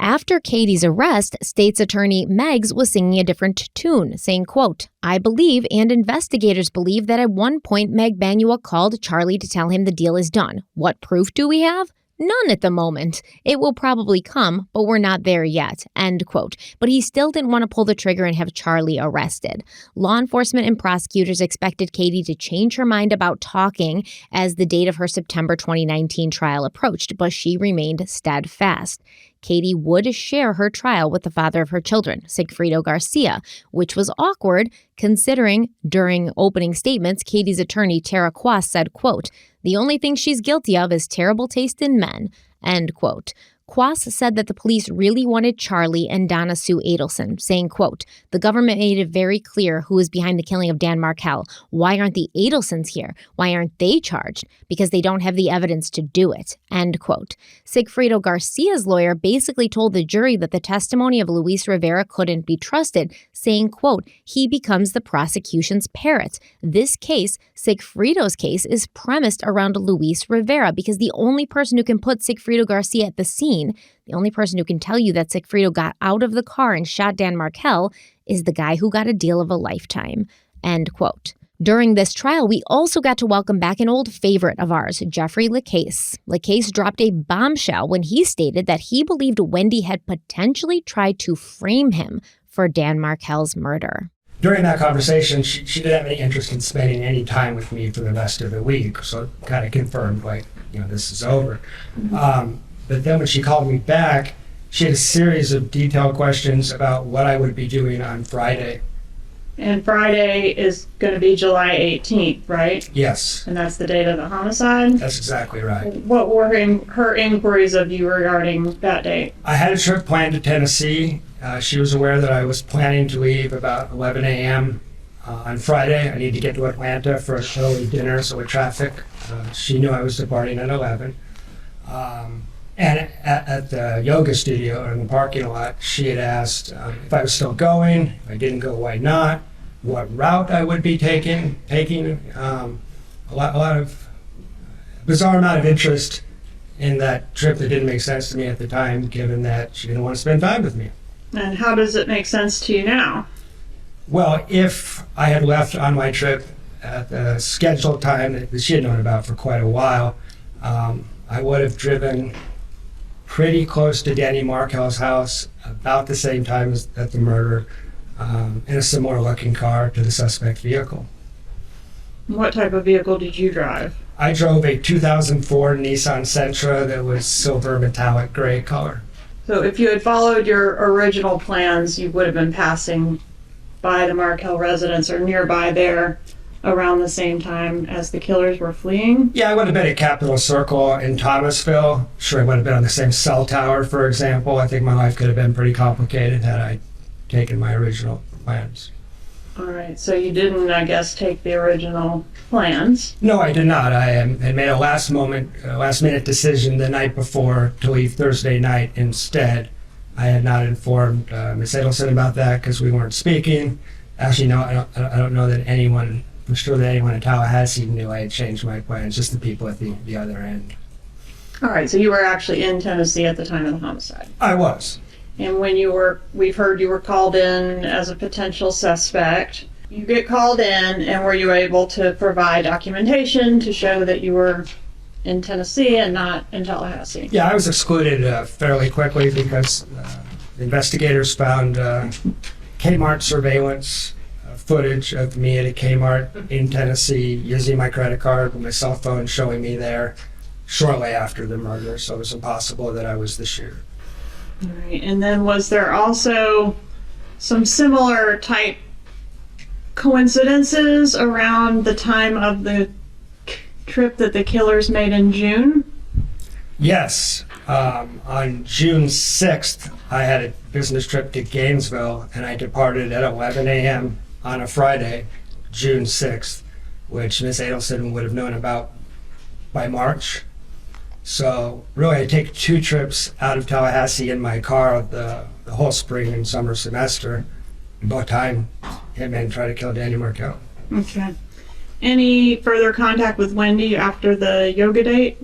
After Katie's arrest, state's attorney Meggs was singing a different tune, saying, quote, I believe and investigators believe that at one point Meg Bangua called Charlie to tell him the deal is done. What proof do we have? None at the moment. It will probably come, but we're not there yet, end quote. But he still didn't want to pull the trigger and have Charlie arrested. Law enforcement and prosecutors expected Katie to change her mind about talking as the date of her September 2019 trial approached, but she remained steadfast. Katie would share her trial with the father of her children, Sigfrido Garcia, which was awkward considering during opening statements, Katie's attorney Tara Quas said, quote, the only thing she's guilty of is terrible taste in men, end quote. Quas said that the police really wanted Charlie and Donna Sue Adelson, saying, quote, the government made it very clear who was behind the killing of Dan Markel. Why aren't the Adelsons here? Why aren't they charged? Because they don't have the evidence to do it, end quote. Sigfrido Garcia's lawyer basically told the jury that the testimony of Luis Rivera couldn't be trusted, saying, quote, he becomes the prosecution's parrot. This case, Sigfrido's case, is premised around Luis Rivera because the only person who can put Sigfrido Garcia at the scene, the only person who can tell you that Sigfrido got out of the car and shot Dan Markel, is the guy who got a deal of a lifetime, end quote. During this trial, we also got to welcome back an old favorite of ours, Jeffrey Lacasse. Lacasse dropped a bombshell when he stated that he believed Wendy had potentially tried to frame him for Dan Markel's murder. During that conversation, she didn't have any interest in spending any time with me for the rest of the week, so it kind of confirmed, like, this is over. But then when she called me back, she had a series of detailed questions about what I would be doing on Friday. And Friday is going to be July 18th, right? Yes. And that's the date of the homicide? That's exactly right. What were her inquiries of you regarding that date? I had a trip planned to Tennessee. She was aware that I was planning to leave about 11 a.m. On Friday. I need to get to Atlanta for an early dinner, so with traffic, she knew I was departing at 11. And at the yoga studio in the parking lot, she had asked if I was still going, if I didn't go, why not, what route I would be taking a lot of bizarre amount of interest in that trip that didn't make sense to me at the time, given that she didn't want to spend time with me. And how does it make sense to you now? Well, if I had left on my trip at the scheduled time that she had known about for quite a while, I would have driven pretty close to Danny Markel's house about the same time as at the murder, in a similar looking car to the suspect vehicle. What type of vehicle did you drive? I drove a 2004 Nissan Sentra that was silver metallic gray color. So if you had followed your original plans, you would have been passing by the Markel residence or nearby there around the same time as the killers were fleeing? Yeah, I would have been at Capitol Circle in Thomasville. Sure, I would have been on the same cell tower, for example. I think my life could have been pretty complicated had I taken my original plans. All right, so you didn't, I guess, take the original plans? No, I did not. I had made a last-minute decision the night before to leave Thursday night instead. I had not informed Ms. Adelson about that because we weren't speaking. Actually, no, I don't know that anyone... I'm sure that anyone in Tallahassee knew I had changed my plans, just the people at the other end. All right, so you were actually in Tennessee at the time of the homicide? I was. And when we've heard you were called in as a potential suspect. You get called in, and were you able to provide documentation to show that you were in Tennessee and not in Tallahassee? Yeah, I was excluded fairly quickly because investigators found Kmart surveillance footage of me at a Kmart in Tennessee using my credit card with my cell phone showing me there shortly after the murder, so it was impossible that I was the shooter. All right, and then was there also some similar type coincidences around the time of the trip that the killers made in June? Yes. On June 6th, I had a business trip to Gainesville, and I departed at 11 a.m. on a Friday, June 6th, which Miss Adelson would have known about by March. So really, I take 2 trips out of Tallahassee in my car the whole spring and summer semester. Both time, hitmen try to kill Dan Markel. Okay. Any further contact with Wendy after the yoga date?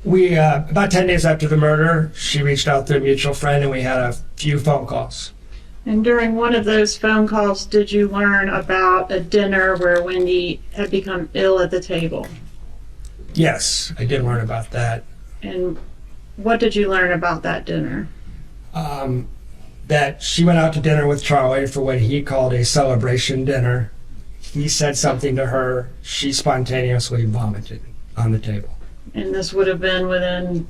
We, about 10 days after the murder, she reached out to a mutual friend and we had a few phone calls. And during one of those phone calls, did you learn about a dinner where Wendy had become ill at the table? Yes, I did learn about that. And what did you learn about that dinner? That she went out to dinner with Charlie for what he called a celebration dinner. He said something to her. She spontaneously vomited on the table. And this would have been within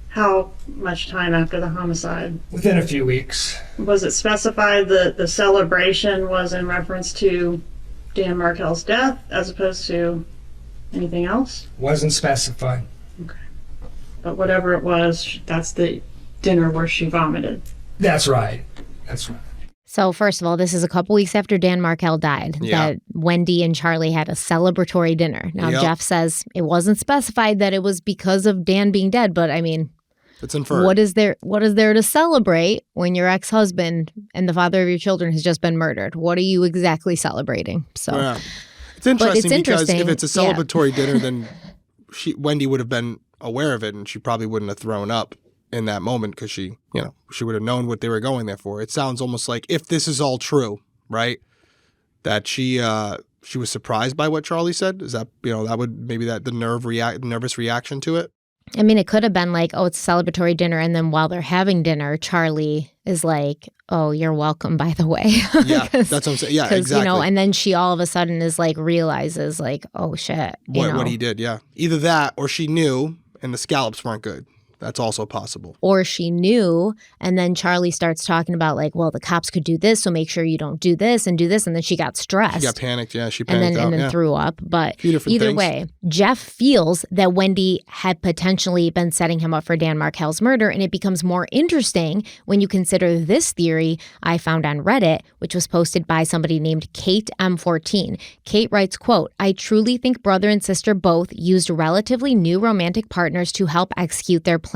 how much time after the homicide? Within a few weeks. Was it specified that the celebration was in reference to Dan Markel's death as opposed to anything else? Wasn't specified. Okay. But whatever it was, that's the dinner where she vomited. That's right. That's right. So first of all, this is a couple weeks after Dan Markel died that Wendy and Charlie had a celebratory dinner. Now, Jeff says it wasn't specified that it was because of Dan being dead, but I mean, it's inferred. What is there to celebrate when your ex-husband and the father of your children has just been murdered? What are you exactly celebrating? So it's interesting because if it's a celebratory dinner, then Wendy would have been aware of it and she probably wouldn't have thrown up in that moment because she would have known what they were going there for. It sounds almost like, if this is all true, right, that she was surprised by what Charlie said. Is that, that would maybe that the nervous reaction to it? I mean, it could have been like, oh, it's a celebratory dinner. And then while they're having dinner, Charlie is like, oh, you're welcome, by the way. Yeah, that's what I'm saying. Yeah, exactly. And then she all of a sudden is like, realizes like, oh, shit. What he did, yeah. Either that or she knew and the scallops weren't good. That's also possible. Or she knew, and then Charlie starts talking about like, well, the cops could do this, so make sure you don't do this, and then she got stressed. She got panicked, she panicked and then threw up. But either way, Jeff feels that Wendy had potentially been setting him up for Dan Markel's murder, and it becomes more interesting when you consider this theory I found on Reddit, which was posted by somebody named Kate M14. Kate writes, quote, I truly think brother and sister both used relatively new romantic partners to help execute their plan.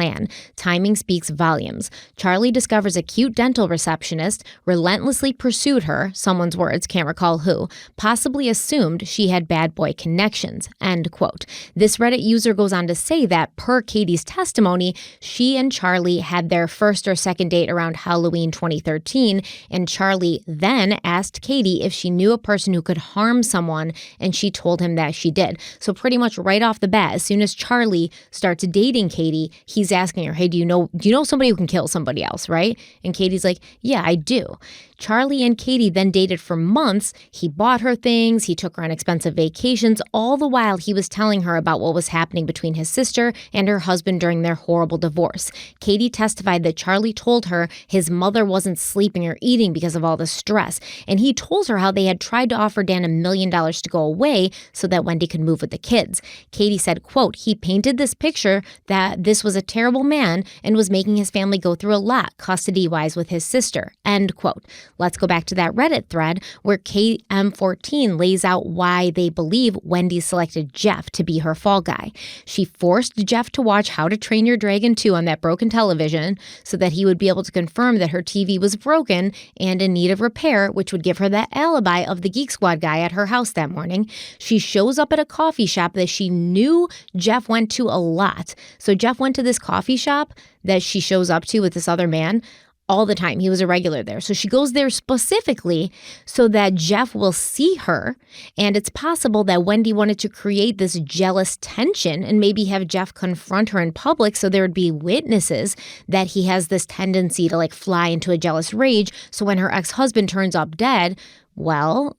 Timing speaks volumes. Charlie discovers a cute dental receptionist, relentlessly pursued her, someone's words, can't recall who, possibly assumed she had bad boy connections, end quote. This Reddit user goes on to say that, per Katie's testimony, she and Charlie had their first or second date around Halloween 2013, and Charlie then asked Katie if she knew a person who could harm someone, and she told him that she did. So pretty much right off the bat, as soon as Charlie starts dating Katie, he's asking her, hey, do you know somebody who can kill somebody else, right? And Katie's like, yeah, I do. Charlie and Katie then dated for months. He bought her things. He took her on expensive vacations, all the while he was telling her about what was happening between his sister and her husband during their horrible divorce. Katie testified that Charlie told her his mother wasn't sleeping or eating because of all the stress. And he told her how they had tried to offer Dan $1 million to go away so that Wendy could move with the kids. Katie said, quote, he painted this picture that this was a terrible man and was making his family go through a lot custody-wise with his sister, end quote. Let's go back to that Reddit thread where KM14 lays out why they believe Wendy selected Jeff to be her fall guy. She forced Jeff to watch How to Train Your Dragon 2 on that broken television so that he would be able to confirm that her TV was broken and in need of repair, which would give her that alibi of the Geek Squad guy at her house that morning. She shows up at a coffee shop that she knew Jeff went to a lot. So Jeff went to this coffee shop that she shows up to with this other man all the time. He was a regular there. So she goes there specifically so that Jeff will see her. And it's possible that Wendy wanted to create this jealous tension and maybe have Jeff confront her in public so there would be witnesses that he has this tendency to like fly into a jealous rage. So when her ex-husband turns up dead, Well,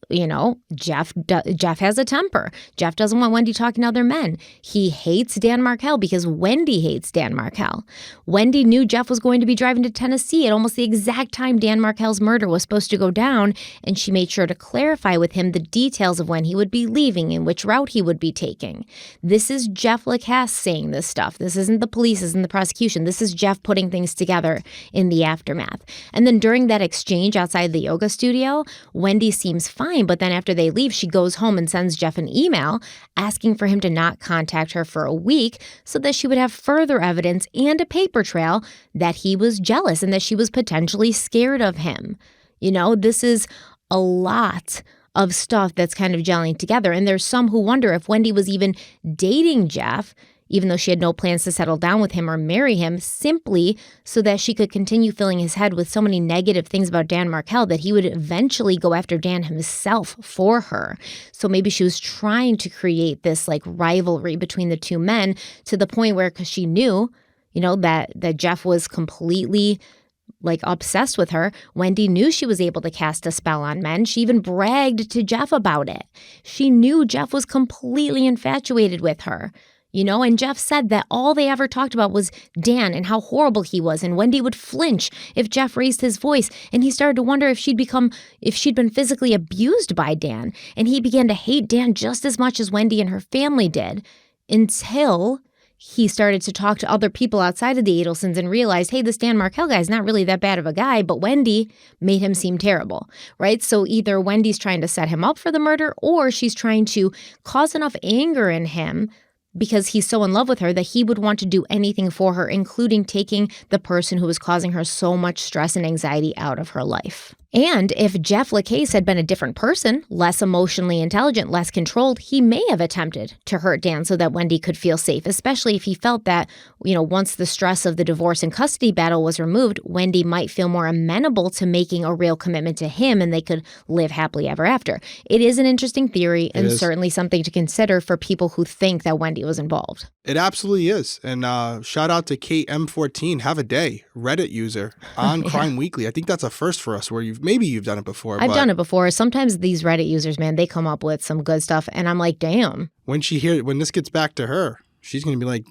Jeff has a temper. Jeff doesn't want Wendy talking to other men. He hates Dan Markel because Wendy hates Dan Markel. Wendy knew Jeff was going to be driving to Tennessee at almost the exact time Dan Markel's murder was supposed to go down, and she made sure to clarify with him the details of when he would be leaving and which route he would be taking. This is Jeff Lacasse saying this stuff. This isn't the police, isn't the prosecution. This is Jeff putting things together in the aftermath. And then during that exchange outside the yoga studio, Wendy seems fine, but then after they leave, she goes home and sends Jeff an email asking for him to not contact her for a week so that she would have further evidence and a paper trail that he was jealous and that she was potentially scared of him. This is a lot of stuff that's kind of gelling together. And there's some who wonder if Wendy was even dating Jeff, even though she had no plans to settle down with him or marry him, simply so that she could continue filling his head with so many negative things about Dan Markel that he would eventually go after Dan himself for her. So maybe she was trying to create this rivalry between the two men to the point where, because she knew, that Jeff was completely obsessed with her. Wendy knew she was able to cast a spell on men. She even bragged to Jeff about it. She knew Jeff was completely infatuated with her. And Jeff said that all they ever talked about was Dan and how horrible he was, and Wendy would flinch if Jeff raised his voice, and he started to wonder if she'd been physically abused by Dan, and he began to hate Dan just as much as Wendy and her family did, until he started to talk to other people outside of the Adelsons and realized, hey, this Dan Markel guy is not really that bad of a guy, but Wendy made him seem terrible, right? So either Wendy's trying to set him up for the murder, or she's trying to cause enough anger in him because he's so in love with her that he would want to do anything for her, including taking the person who was causing her so much stress and anxiety out of her life. And if Jeff Lacasse had been a different person, less emotionally intelligent, less controlled, he may have attempted to hurt Dan so that Wendy could feel safe, especially if he felt that, once the stress of the divorce and custody battle was removed, Wendy might feel more amenable to making a real commitment to him and they could live happily ever after. It is an interesting theory and certainly something to consider for people who think that Wendy was involved. It absolutely is. And shout out to KM14, have a day, Reddit user on Crime Weekly. I think that's a first for us where maybe you've done it before. I've done it before. Sometimes these Reddit users, man, they come up with some good stuff and I'm like, damn. When this gets back to her, she's going to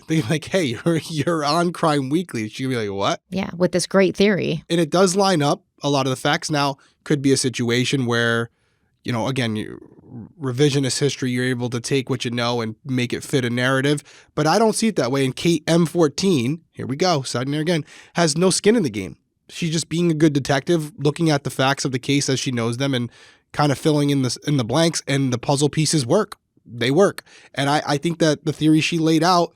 be like, hey, you're on Crime Weekly. She's going to be like, what? Yeah, with this great theory. And it does line up a lot of the facts. Now, could be a situation where, again, revisionist history, you're able to take what you know and make it fit a narrative. But I don't see it that way. And KM14, here we go, citing her again, has no skin in the game. She's just being a good detective, looking at the facts of the case as she knows them and kind of filling in the blanks, and the puzzle pieces work. They work. And I think that the theory she laid out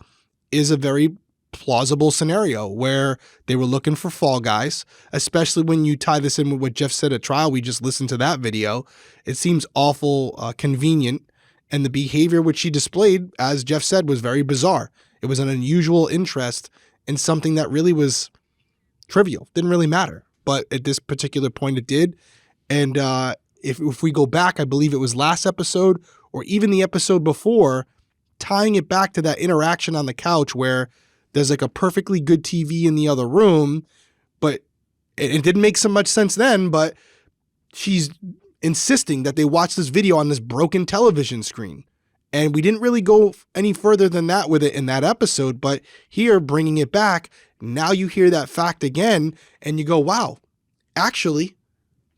is a very plausible scenario where they were looking for fall guys, especially when you tie this in with what Jeff said at trial. We just listened to that video. It seems awful convenient. And the behavior which she displayed, as Jeff said, was very bizarre. It was an unusual interest in something that really was trivial, didn't really matter. But at this particular point, it did. And if we go back, I believe it was last episode or even the episode before, tying it back to that interaction on the couch where there's a perfectly good TV in the other room, but it didn't make so much sense then, but she's insisting that they watch this video on this broken television screen. And we didn't really go any further than that with it in that episode, but here, bringing it back, now you hear that fact again and you go, wow, actually,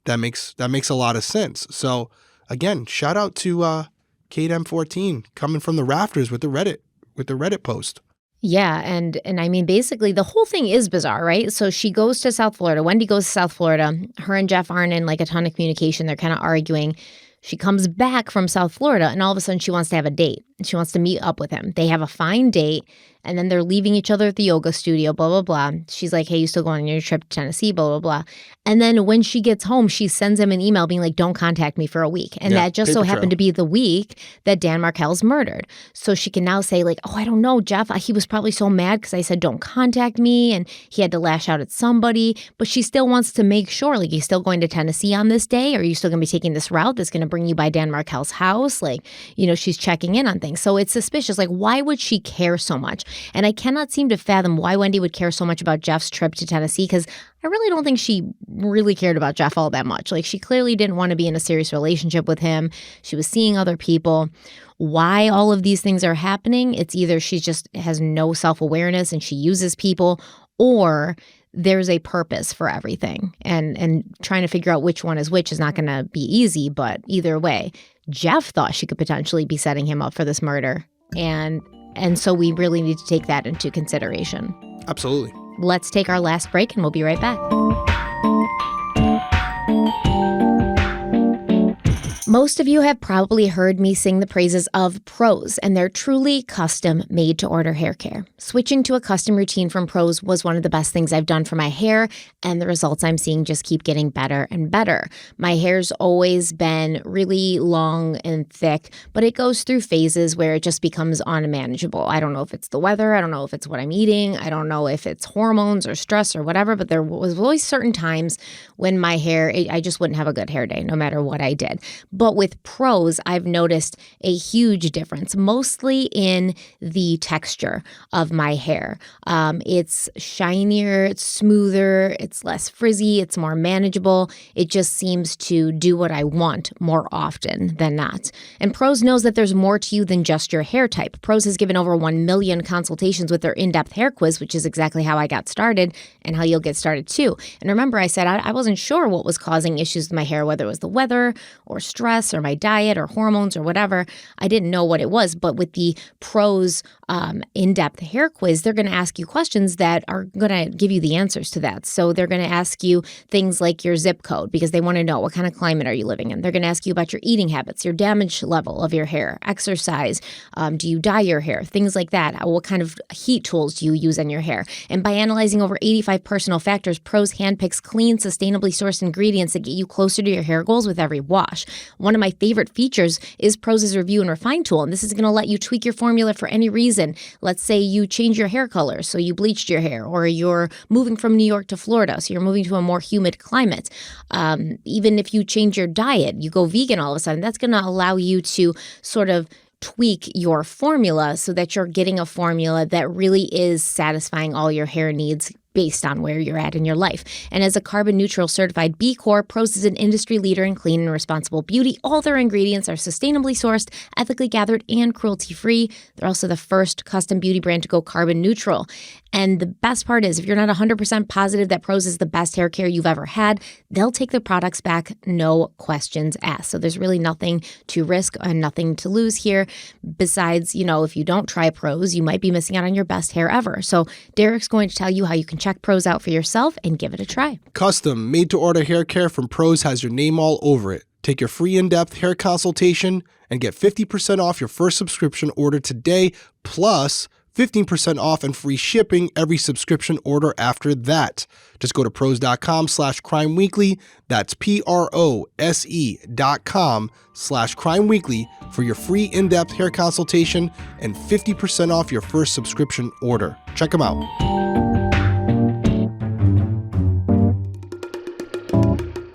that makes a lot of sense. So again, shout out to Kate M14 coming from the rafters with the Reddit post. Yeah, and I mean, basically, the whole thing is bizarre, right? So she goes to South Florida. Wendy goes to South Florida. Her and Jeff aren't in a ton of communication. They're kind of arguing. She comes back from South Florida, and all of a sudden she wants to have a date. She wants to meet up with him. They have a fine date, and then they're leaving each other at the yoga studio, blah, blah, blah. She's like, hey, you still going on your trip to Tennessee, blah, blah, blah. And then when she gets home, she sends him an email being like, don't contact me for a week. And that just so happened to be the week that Dan Markel's murdered. So she can now say oh, I don't know, Jeff, he was probably so mad because I said, don't contact me. And he had to lash out at somebody. But she still wants to make sure, you still going to Tennessee on this day? Or are you still going to be taking this route that's going to bring you by Dan Markel's house? She's checking in on things. something. So it's suspicious. Like, why would she care so much? And I cannot seem to fathom why Wendy would care so much about Jeff's trip to Tennessee, because I really don't think she really cared about Jeff all that much. Like, she clearly didn't want to be in a serious relationship with him. She was seeing other people. Why all of these things are happening, it's either she just has no self-awareness and she uses people, or there's a purpose for everything. And trying to figure out which one is which is not going to be easy, but either way, Jeff thought she could potentially be setting him up for this murder. And so we really need to take that into consideration. Absolutely. Let's take our last break and we'll be right back. Most of you have probably heard me sing the praises of Prose and their truly custom made-to-order hair care. Switching to a custom routine from Prose was one of the best things I've done for my hair, and the results I'm seeing just keep getting better and better. My hair's always been really long and thick, but it goes through phases where it just becomes unmanageable. I don't know if it's the weather, I don't know if it's what I'm eating, I don't know if it's hormones or stress or whatever, but there was always certain times when my hair, I just wouldn't have a good hair day no matter what I did. But with Prose, I've noticed a huge difference, mostly in the texture of my hair. It's shinier, it's smoother, it's less frizzy, it's more manageable. It just seems to do what I want more often than not. And Prose knows that there's more to you than just your hair type. Prose has given over 1 million consultations with their in-depth hair quiz, which is exactly how I got started and how you'll get started too. And remember, I said I wasn't sure what was causing issues with my hair, whether it was the weather or stress or my diet or hormones or whatever. I didn't know what it was. But with the Prose in-depth hair quiz, they're going to ask you questions that are going to give you the answers to that. So they're going to ask you things like your zip code, because they want to know what kind of climate are you living in. They're going to ask you about your eating habits, your damage level of your hair, exercise, do you dye your hair, things like that. What kind of heat tools do you use on your hair? And by analyzing over 85 personal factors, Prose handpicks clean, sustainably sourced ingredients that get you closer to your hair goals with every wash. One of my favorite features is Prose's Review and Refine tool, and this is going to let you tweak your formula for any reason. Let's say you change your hair color, so you bleached your hair, or you're moving from New York to Florida, so you're moving to a more humid climate. Even if you change your diet, you go vegan all of a sudden, that's going to allow you to sort of tweak your formula so that you're getting a formula that really is satisfying all your hair needs based on where you're at in your life. And as a carbon neutral certified B Corp, Prose is an industry leader in clean and responsible beauty. All their ingredients are sustainably sourced, ethically gathered, and cruelty-free. They're also the first custom beauty brand to go carbon neutral. And the best part is, if you're not 100% positive that Prose is the best hair care you've ever had, they'll take the products back, no questions asked. So there's really nothing to risk and nothing to lose here. Besides, if you don't try Prose, you might be missing out on your best hair ever. So Derek's going to tell you how you can check Prose out for yourself and give it a try. Custom made-to-order hair care from Prose has your name all over it. Take your free in-depth hair consultation and get 50% off your first subscription order today, plus 15% off and free shipping every subscription order after that. Just go to prose.com/crimeweekly. That's prose.com/crimeweekly for your free in-depth hair consultation and 50% off your first subscription order. Check them out.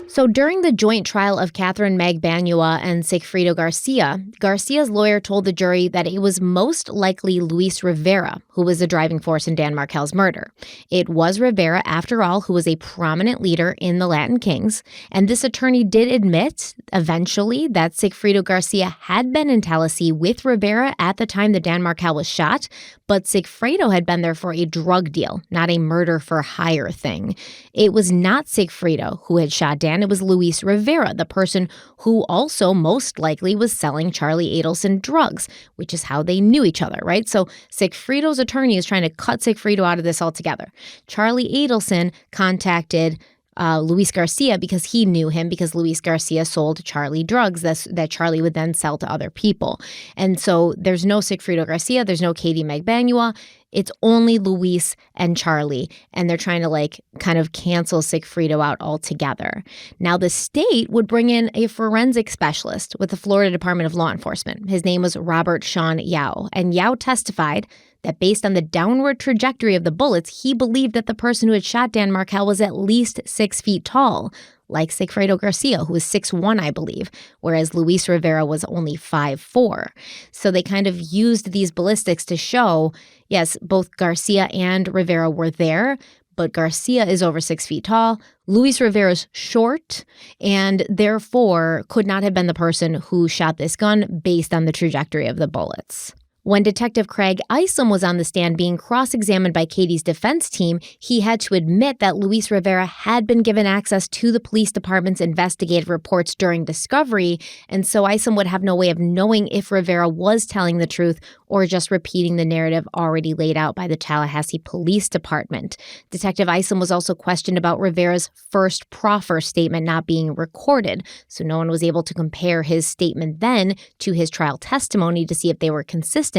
So during the joint trial of Catherine Magbanua and Sigfrido Garcia, Garcia's lawyer told the jury that it was most likely Luis Rivera who was the driving force in Dan Markel's murder. It was Rivera, after all, who was a prominent leader in the Latin Kings, and this attorney did admit, eventually, that Sigfrido Garcia had been in Tallahassee with Rivera at the time that Dan Markel was shot, but Sigfrido had been there for a drug deal, not a murder-for-hire thing. It was not Sigfrido who had shot Dan. It was Luis Rivera, the person who also most likely was selling Charlie Adelson drugs, which is how they knew each other, right? So Sigfrido's attorney is trying to cut Sigfrido out of this altogether. Charlie Adelson contacted Luis Garcia because he knew him, because Luis Garcia sold Charlie drugs that Charlie would then sell to other people. And so there's no Sigfrido Garcia, there's no Katie Magbanua. It's only Luis and Charlie, and they're trying to kind of cancel Sigfrido out altogether. Now, the state would bring in a forensic specialist with the Florida Department of Law Enforcement. His name was Robert Sean Yao, and Yao testified that based on the downward trajectory of the bullets, he believed that the person who had shot Dan Markel was at least 6 feet tall, like Sigfredo Garcia, who was 6'1", I believe, whereas Luis Rivera was only 5'4". So they kind of used these ballistics to show, yes, both Garcia and Rivera were there, but Garcia is over 6 feet tall. Luis Rivera's short and therefore could not have been the person who shot this gun based on the trajectory of the bullets. When Detective Craig Isom was on the stand being cross-examined by Katie's defense team, he had to admit that Luis Rivera had been given access to the police department's investigative reports during discovery, and so Isom would have no way of knowing if Rivera was telling the truth or just repeating the narrative already laid out by the Tallahassee Police Department. Detective Isom was also questioned about Rivera's first proffer statement not being recorded, so no one was able to compare his statement then to his trial testimony to see if they were consistent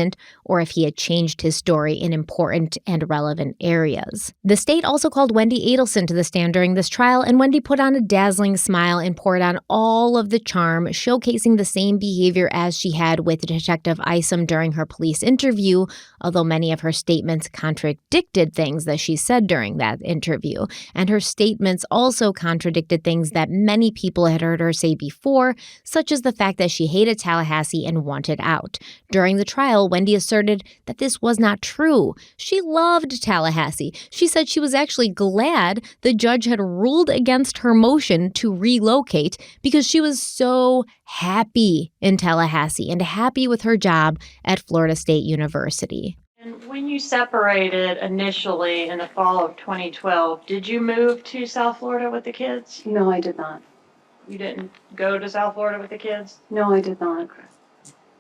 or if he had changed his story in important and relevant areas. The state also called Wendy Adelson to the stand during this trial, and Wendy put on a dazzling smile and poured on all of the charm, showcasing the same behavior as she had with Detective Isom during her police interview, although many of her statements contradicted things that she said during that interview. And her statements also contradicted things that many people had heard her say before, such as the fact that she hated Tallahassee and wanted out. During the trial, Wendy asserted that this was not true. She loved Tallahassee. She said she was actually glad the judge had ruled against her motion to relocate because she was so happy in Tallahassee and happy with her job at Florida State University. And when you separated initially in the fall of 2012, did you move to South Florida with the kids? No, I did not. You didn't go to South Florida with the kids? No, I did not.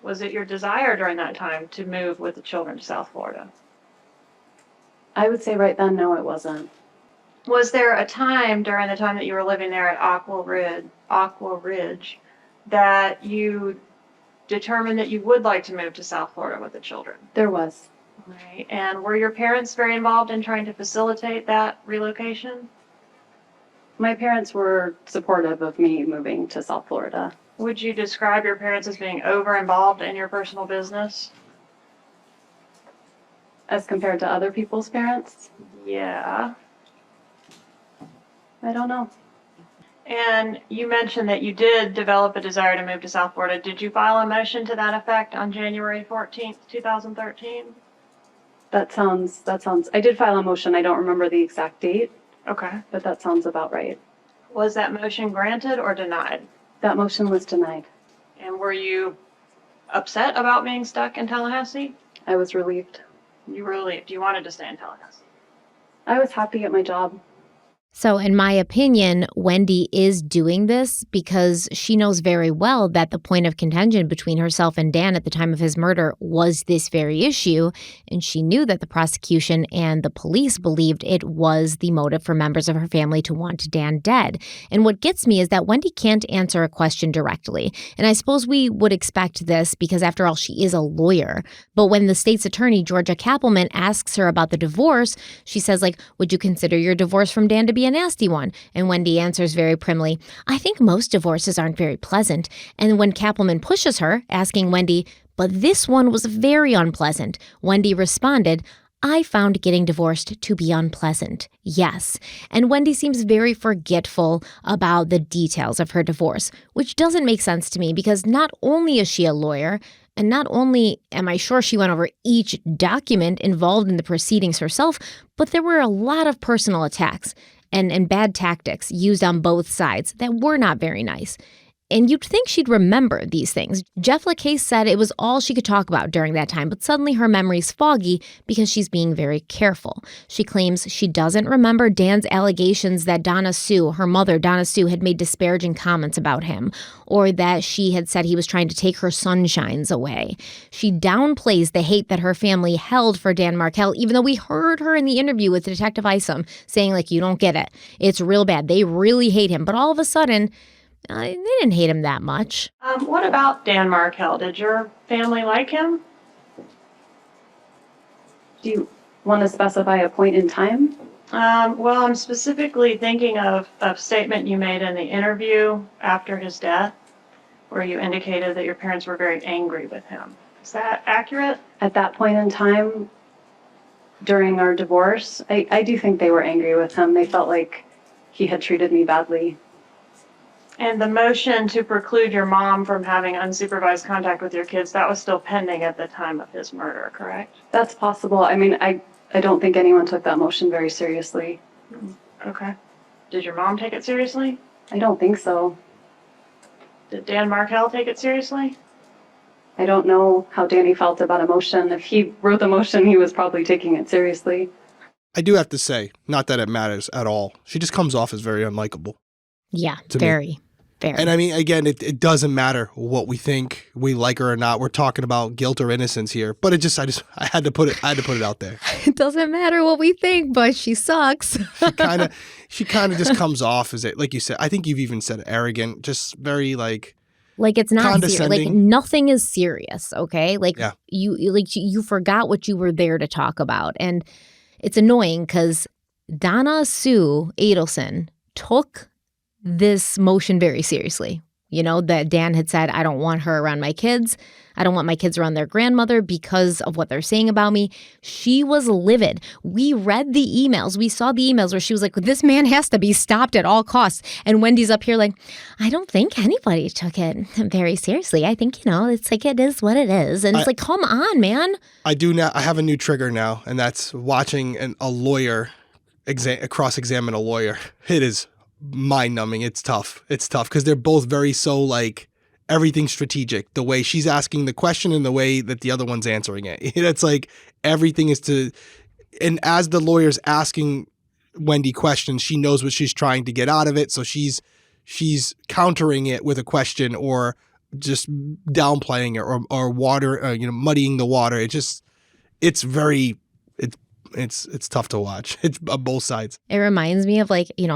Was it your desire during that time to move with the children to South Florida? I would say right then, no, it wasn't. Was there a time during the time that you were living there at Aqua Ridge that you determined that you would like to move to South Florida with the children? There was. Right. And were your parents very involved in trying to facilitate that relocation? My parents were supportive of me moving to South Florida. Would you describe your parents as being over-involved in your personal business? As compared to other people's parents? Yeah. I don't know. And you mentioned that you did develop a desire to move to South Florida. Did you file a motion to that effect on January 14th, 2013? That sounds, I did file a motion. I don't remember the exact date. Okay. But that sounds about right. Was that motion granted or denied? That motion was denied. And were you upset about being stuck in Tallahassee? I was relieved. You were relieved. You wanted to stay in Tallahassee. I was happy at my job. So in my opinion, Wendy is doing this because she knows very well that the point of contention between herself and Dan at the time of his murder was this very issue, and she knew that the prosecution and the police believed it was the motive for members of her family to want Dan dead. And what gets me is that Wendy can't answer a question directly, and I suppose we would expect this because after all, she is a lawyer. But when the state's attorney, Georgia Kappelman, asks her about the divorce, she says, would you consider your divorce from Dan to be a nasty one? And Wendy answers very primly, I think most divorces aren't very pleasant. And when Kappelman pushes her, asking Wendy, but this one was very unpleasant, Wendy responded, I found getting divorced to be unpleasant. Yes. And Wendy seems very forgetful about the details of her divorce, which doesn't make sense to me because not only is she a lawyer, and not only am I sure she went over each document involved in the proceedings herself, but there were a lot of personal attacks and bad tactics used on both sides that were not very nice. And you'd think she'd remember these things. Jeff Lacasse said it was all she could talk about during that time, but suddenly her memory's foggy because she's being very careful. She claims she doesn't remember Dan's allegations that Donna Sue, her mother, Donna Sue, had made disparaging comments about him, or that she had said he was trying to take her sunshines away. She downplays the hate that her family held for Dan Markel, even though we heard her in the interview with Detective Isom saying, you don't get it. It's real bad. They really hate him. But all of a sudden, they didn't hate him that much. What about Dan Markel? Did your family like him? Do you want to specify a point in time? Well, I'm specifically thinking of a statement you made in the interview after his death, where you indicated that your parents were very angry with him. Is that accurate? At that point in time, during our divorce, I do think they were angry with him. They felt like he had treated me badly. And the motion to preclude your mom from having unsupervised contact with your kids, that was still pending at the time of his murder, correct? That's possible. I mean, I don't think anyone took that motion very seriously. Okay. Did your mom take it seriously? I don't think so. Did Dan Markel take it seriously? I don't know how Danny felt about a motion. If he wrote the motion, he was probably taking it seriously. I do have to say, not that it matters at all. She just comes off as very unlikable. Yeah, To me. very. And I mean, again, it doesn't matter what we think, we like her or not. We're talking about guilt or innocence here. But I had to put it out there. It doesn't matter what we think, but she sucks. She kind of just comes off as, like you said, I think you've even said arrogant, just very like Like, it's not serious. Like, condescending. nothing is serious, okay? Like, Yeah. you forgot what you were there to talk about. And it's annoying because Donna Sue Adelson took this motion very seriously. You know, that Dan had said, I don't want her around my kids. I don't want my kids around their grandmother because of what they're saying about me. She was livid. We read the emails. We saw the emails where she was like, this man has to be stopped at all costs. And Wendy's up here like, I don't think anybody took it very seriously. I think, it's like, it is what it is. And it's like, come on, man. I do now. I have a new trigger now, and that's watching a lawyer cross-examine a lawyer. It is mind-numbing. It's tough because they're both very like everything's strategic. The way she's asking the question and the way that the other one's answering it. It's like everything is and as the lawyer's asking Wendy questions, she knows what she's trying to get out of it. So she's countering it with a question just downplaying it or water, muddying the water. It's tough to watch. It's on both sides. It reminds me of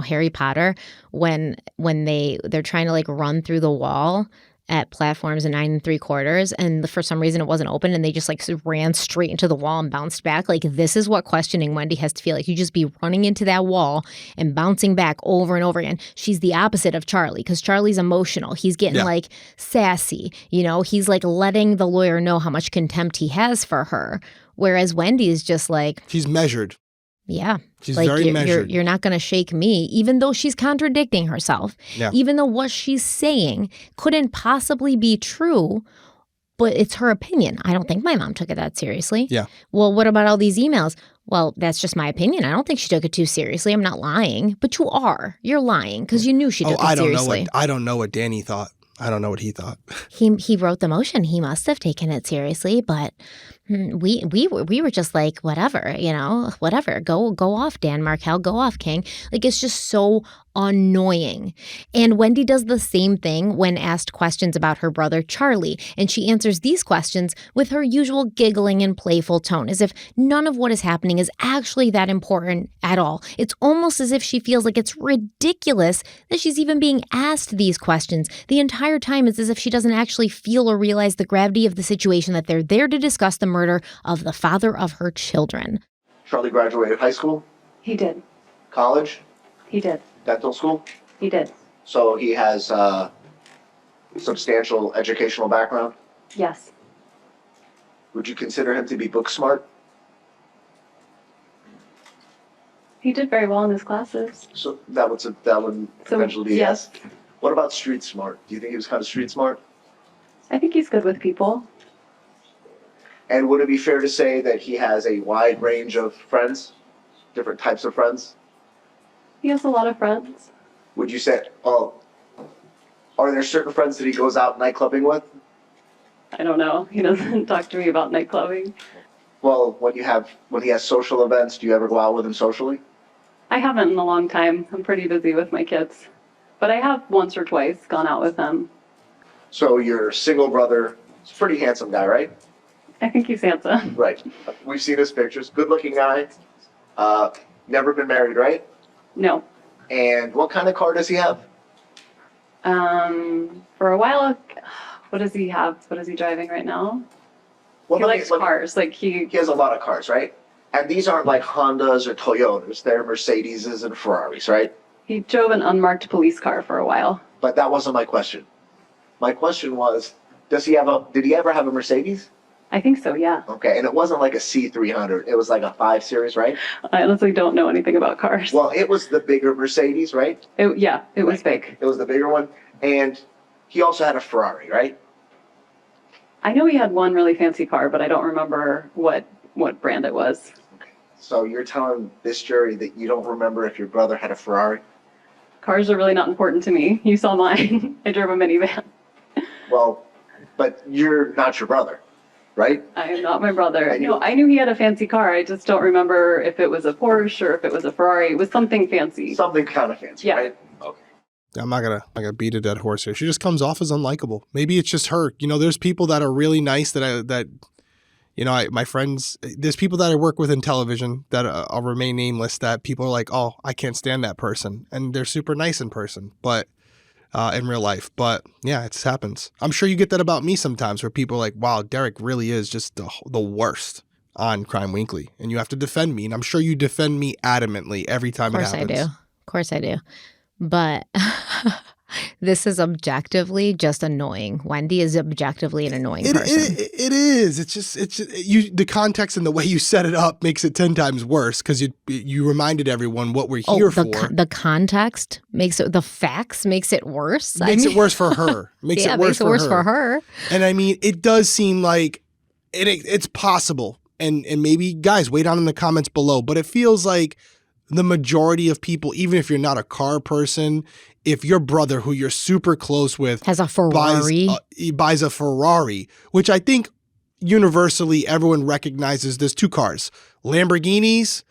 Harry Potter when they're trying to run through the wall at platforms in 9 3/4 and for some reason it wasn't open and they just ran straight into the wall and bounced back. This is what questioning Wendy has to feel like. You just be running into that wall and bouncing back over and over again. She's the opposite of Charlie because Charlie's emotional. He's getting sassy. He's letting the lawyer know how much contempt he has for her. Whereas Wendy is just she's measured. Yeah. She's very measured. You're not going to shake me, even though she's contradicting herself. Yeah. Even though what she's saying couldn't possibly be true, but it's her opinion. I don't think my mom took it that seriously. Yeah. Well, what about all these emails? Well, that's just my opinion. I don't think she took it too seriously. I'm not lying. But you are. You're lying because you knew she took it seriously. I don't know what Danny thought. I don't know what he thought. He wrote the motion. He must have taken it seriously, but we were just like, whatever, whatever. Go off, Dan Markel. Go off, King. It's just so annoying. And Wendy does the same thing when asked questions about her brother Charlie, and she answers these questions with her usual giggling and playful tone, as if none of what is happening is actually that important at all. It's almost as if she feels like it's ridiculous that she's even being asked these questions. The entire time it's as if she doesn't actually feel or realize the gravity of the situation, that they're there to discuss the murder of the father of her children. Charlie graduated high school? He did. College? He did. Dental school? He did. So he has substantial educational background? Yes. Would you consider him to be book smart? He did very well in his classes. So that would eventually be yes. What about street smart? Do you think he was kind of street smart? I think he's good with people. And would it be fair to say that he has a wide range of friends? Different types of friends? He has a lot of friends. Would you say, are there certain friends that he goes out nightclubbing with? I don't know. He doesn't talk to me about nightclubbing. Well, when he has social events, do you ever go out with him socially? I haven't in a long time. I'm pretty busy with my kids. But I have once or twice gone out with him. So your single brother is a pretty handsome guy, right? I think he's handsome. Right. We've seen his pictures. Good looking guy. Never been married, right? No. And what kind of car does he have? For a while, what does he have? What is he driving right now? Well, he likes cars. He has a lot of cars, right? And these aren't like Hondas or Toyotas. They're Mercedeses and Ferraris, right? He drove an unmarked police car for a while. But that wasn't my question. My question was, did he ever have a Mercedes? I think so, yeah. Okay, and it wasn't like a C300. It was like a 5 Series, right? I honestly don't know anything about cars. Well, it was the bigger Mercedes, right? It was big. It was the bigger one. And he also had a Ferrari, right? I know he had one really fancy car, but I don't remember what brand it was. So you're telling this jury that you don't remember if your brother had a Ferrari? Cars are really not important to me. You saw mine. I drove a minivan. Well, but you're not your brother, right? I am not my brother. No, I knew he had a fancy car. I just don't remember if it was a Porsche or if it was a Ferrari. It was something fancy. Something kind of fancy, Yeah. right? Okay. I'm not gonna beat a dead horse here. She just comes off as unlikable. Maybe it's just her. You know, there's people that are really nice my friends, there's people that I work with in television that I'll remain nameless, that people are like, oh, I can't stand that person. And they're super nice in person, but in real life. But yeah, it just happens. I'm sure you get that about me sometimes, where people are like, wow, Derek really is just the worst on Crime Weekly. And you have to defend me. And I'm sure you defend me adamantly every time it happens. Of course I do. But this is objectively just annoying. Wendy is objectively an annoying person. It is. It's just the context and the way you set it up makes it 10 times worse, because you reminded everyone what we're here for. The context makes it, the facts makes it worse. Makes it worse for her. Makes it worse for her. And I mean, it does seem like it's possible. And maybe, guys, weigh down in the comments below. But it feels like the majority of people, even if you're not a car person, if your brother, who you're super close with, has a Ferrari, buys a Ferrari, which I think universally everyone recognizes there's two cars, Lamborghinis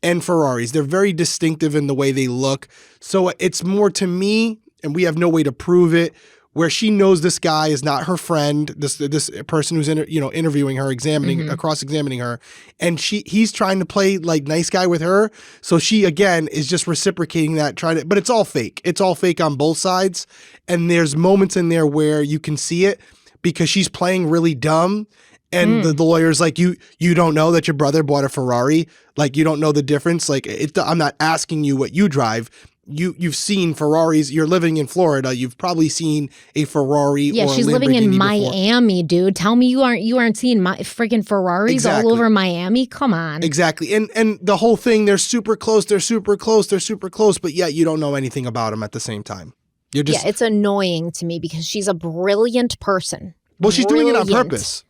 and Ferraris. They're very distinctive in the way they look. So it's more to me, and we have no way to prove it, where she knows this guy is not her friend, this person who's interviewing her, cross-examining her, and he's trying to play like nice guy with her. So she again is just reciprocating that, but it's all fake. It's all fake on both sides. And there's moments in there where you can see it because she's playing really dumb. And the lawyer's like, you don't know that your brother bought a Ferrari? Like, you don't know the difference? Like, I'm not asking you what you drive. You've seen Ferraris. You're living in Florida. You've probably seen a Ferrari. Yeah, or a she's Lamborghini living in before. Miami, dude. Tell me you aren't seeing freaking Ferraris all over Miami. Come on. Exactly. And the whole thing, they're super close. But yet you don't know anything about them at the same time. It's annoying to me because she's a brilliant person. Well, she's doing it on purpose.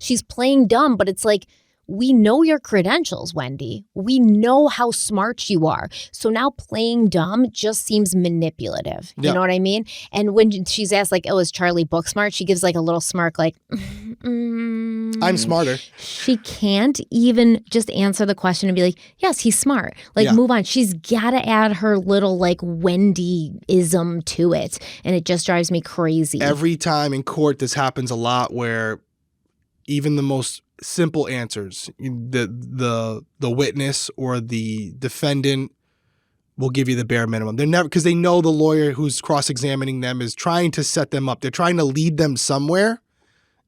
She's playing dumb, but it's like, we know your credentials, Wendy. We know how smart you are. So now playing dumb just seems manipulative. You know what I mean? And when she's asked, like, oh, is Charlie book smart? She gives like a little smirk, like, I'm smarter. She can't even just answer the question and be like, yes, he's smart. Like, move on. She's got to add her little like Wendy-ism to it. And it just drives me crazy. Every time in court, this happens a lot, where even the most simple answers, the witness or the defendant will give you the bare minimum. They're never, because they know the lawyer who's cross-examining them is trying to set them up. They're trying to lead them somewhere.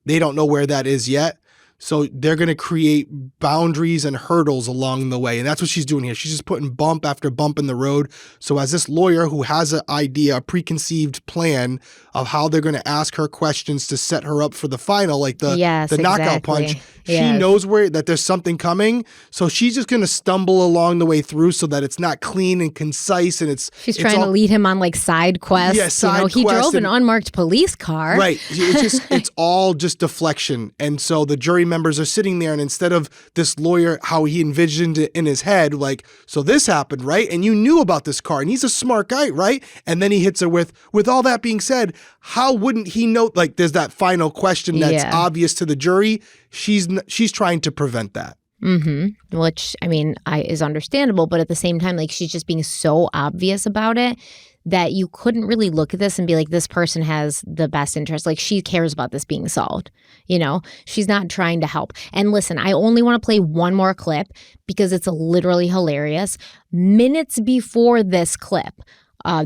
They don't know where that is yet. So they're going to create boundaries and hurdles along the way. And that's what she's doing here. She's just putting bump after bump in the road. So as this lawyer who has an idea, a preconceived plan of how they're going to ask her questions to set her up for the final, like the knockout punch, she knows that there's something coming. So she's just going to stumble along the way through so that it's not clean and concise. And she's trying to lead him on like side quests. Yeah, side quests. He drove an unmarked police car. Right. It's all just deflection. And so the jury members are sitting there, and instead of this lawyer, how he envisioned it in his head, like, so this happened, right? And you knew about this car, and he's a smart guy, right? And then he hits her with all that being said, how wouldn't he know? Like, there's that final question that's obvious to the jury. She's trying to prevent that. Mm-hmm. Which, I mean, is understandable, but at the same time, like, she's just being so obvious about it that you couldn't really look at this and be like, this person has the best interest. Like, she cares about this being solved. You know, she's not trying to help. And listen, I only want to play one more clip because it's literally hilarious. Minutes before this clip,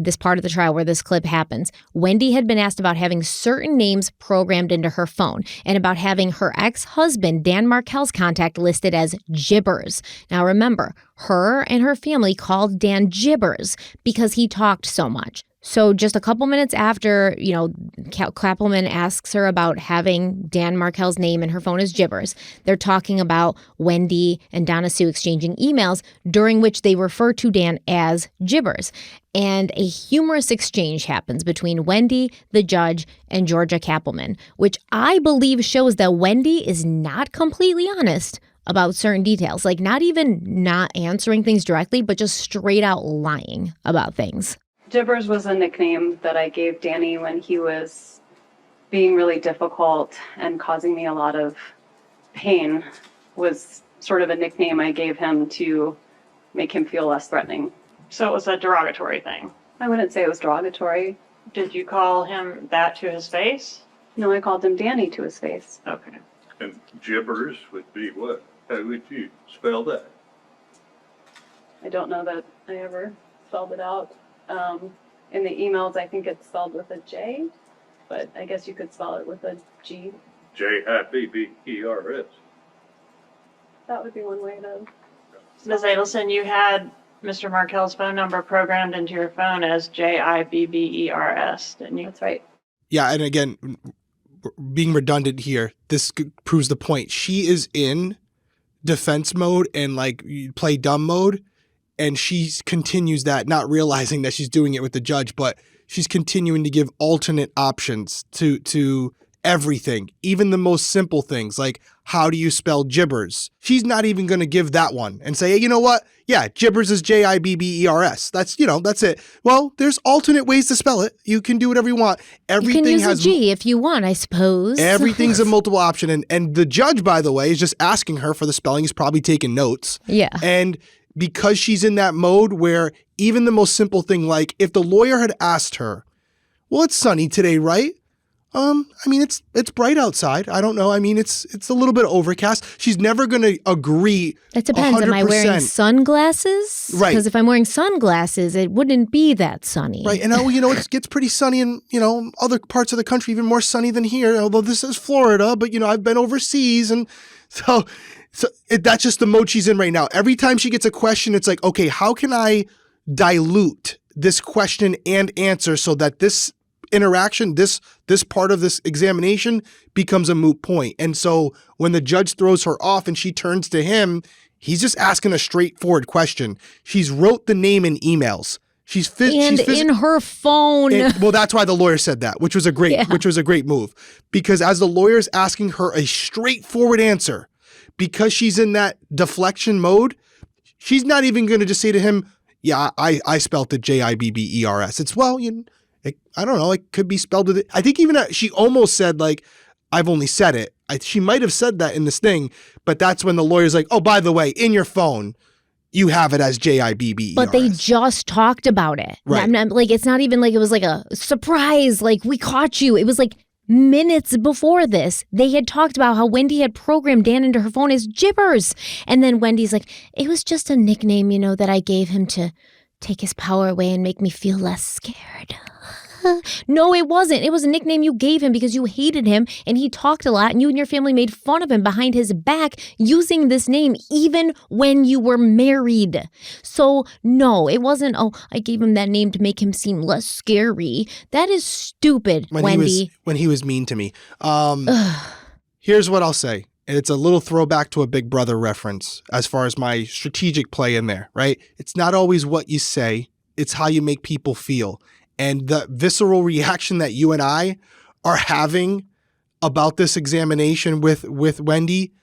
this part of the trial where this clip happens, Wendy had been asked about having certain names programmed into her phone and about having her ex-husband, Dan Markel's contact listed as gibbers. Now remember, her and her family called Dan gibbers because he talked so much. So just a couple minutes after, Klappelman asks her about having Dan Markel's name in her phone as gibbers, they're talking about Wendy and Donna Sue exchanging emails during which they refer to Dan as gibbers. And a humorous exchange happens between Wendy, the judge, and Georgia Klappelman, which I believe shows that Wendy is not completely honest about certain details, like not even not answering things directly, but just straight out lying about things. Gibbers was a nickname that I gave Danny when he was being really difficult and causing me a lot of pain. Was sort of a nickname I gave him to make him feel less threatening. So it was a derogatory thing. I wouldn't say it was derogatory. Did you call him that to his face? No, I called him Danny to his face. Okay. And gibbers would be what? How would you spell that? I don't know that I ever spelled it out. In the emails, I think it's spelled with a J, but I guess you could spell it with a G. Jibbers. That would be one way to. Ms. Adelson, you had Mr. Markel's phone number programmed into your phone as Jibbers, didn't you? That's right. Yeah, and again, being redundant here, this proves the point. She is in defense mode and like play dumb mode. And she continues that, not realizing that she's doing it with the judge, but she's continuing to give alternate options to everything, even the most simple things like how do you spell gibbers? She's not even going to give that one and say, hey, you know what? Yeah, gibbers is Jibbers. That's it. Well, there's alternate ways to spell it. You can do whatever you want. Everything you can use has a G if you want, I suppose. Everything's a multiple option. And the judge, by the way, is just asking her for the spelling. He's probably taking notes. Yeah. And because she's in that mode where even the most simple thing, like if the lawyer had asked her, well, it's sunny today, right? It's bright outside. I don't know. It's a little bit overcast. She's never going to agree. It depends. 100%. Am I wearing sunglasses? Right. Because if I'm wearing sunglasses, it wouldn't be that sunny. Right. And it gets pretty sunny in, other parts of the country, even more sunny than here. Although this is Florida, but I've been overseas. And so that's just the mode she's in right now. Every time she gets a question, it's like, okay, how can I dilute this question and answer so that this interaction, this part of this examination becomes a moot point? And so when the judge throws her off and she turns to him, he's just asking a straightforward question. She's wrote the name in emails. She's in her phone. Well, that's why the lawyer said that, which was a great move, because as the lawyer's asking her a straightforward answer, because she's in that deflection mode, she's not even going to just say to him, yeah, I spelled it Jibbers. It's, I don't know, it could be spelled with it. I think even she almost said, like, I've only said it. She might have said that in this thing, but that's when the lawyer's like, oh, by the way, in your phone, you have it as Jibbers. But they just talked about it. Right. It's not even like it was like a surprise, like we caught you. It was like minutes before this, they had talked about how Wendy had programmed Dan into her phone as gibbers. And then Wendy's like, it was just a nickname, that I gave him to take his power away and make me feel less scared. No, it wasn't. It was a nickname you gave him because you hated him and he talked a lot and you and your family made fun of him behind his back using this name even when you were married. So no, it wasn't, oh, I gave him that name to make him seem less scary. That is stupid, Wendy. When he was mean to me. Here's what I'll say. And it's a little throwback to a Big Brother reference as far as my strategic play in there, right? It's not always what you say. It's how you make people feel. And the visceral reaction that you and I are having about this examination with Wendy,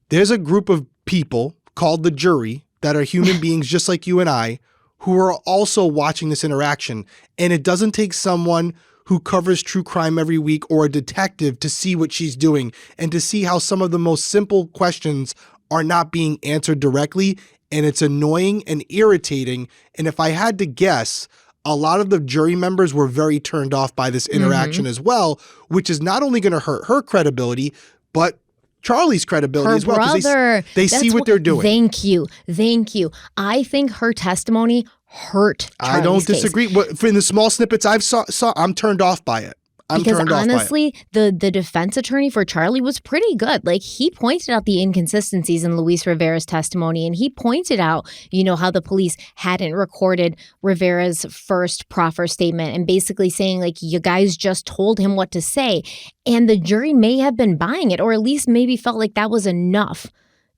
there's a group of people called the jury that are human beings just like you and I who are also watching this interaction. And it doesn't take someone who covers true crime every week or a detective to see what she's doing and to see how some of the most simple questions are not being answered directly. And it's annoying and irritating. And if I had to guess, a lot of the jury members were very turned off by this interaction as well, which is not only going to hurt her credibility, but Charlie's credibility as well. Brother. They see what they're doing. Thank you. I think her testimony hurt Charlie's I don't disagree. case. In the small snippets I've saw, I'm turned off by it. I'm because turned off by it. honestly, the defense attorney for Charlie was pretty good. Like, he pointed out the inconsistencies in Luis Rivera's testimony, and he pointed out, how the police hadn't recorded Rivera's first proffer statement and basically saying, like, you guys just told him what to say. And the jury may have been buying it, or at least maybe felt like that was enough,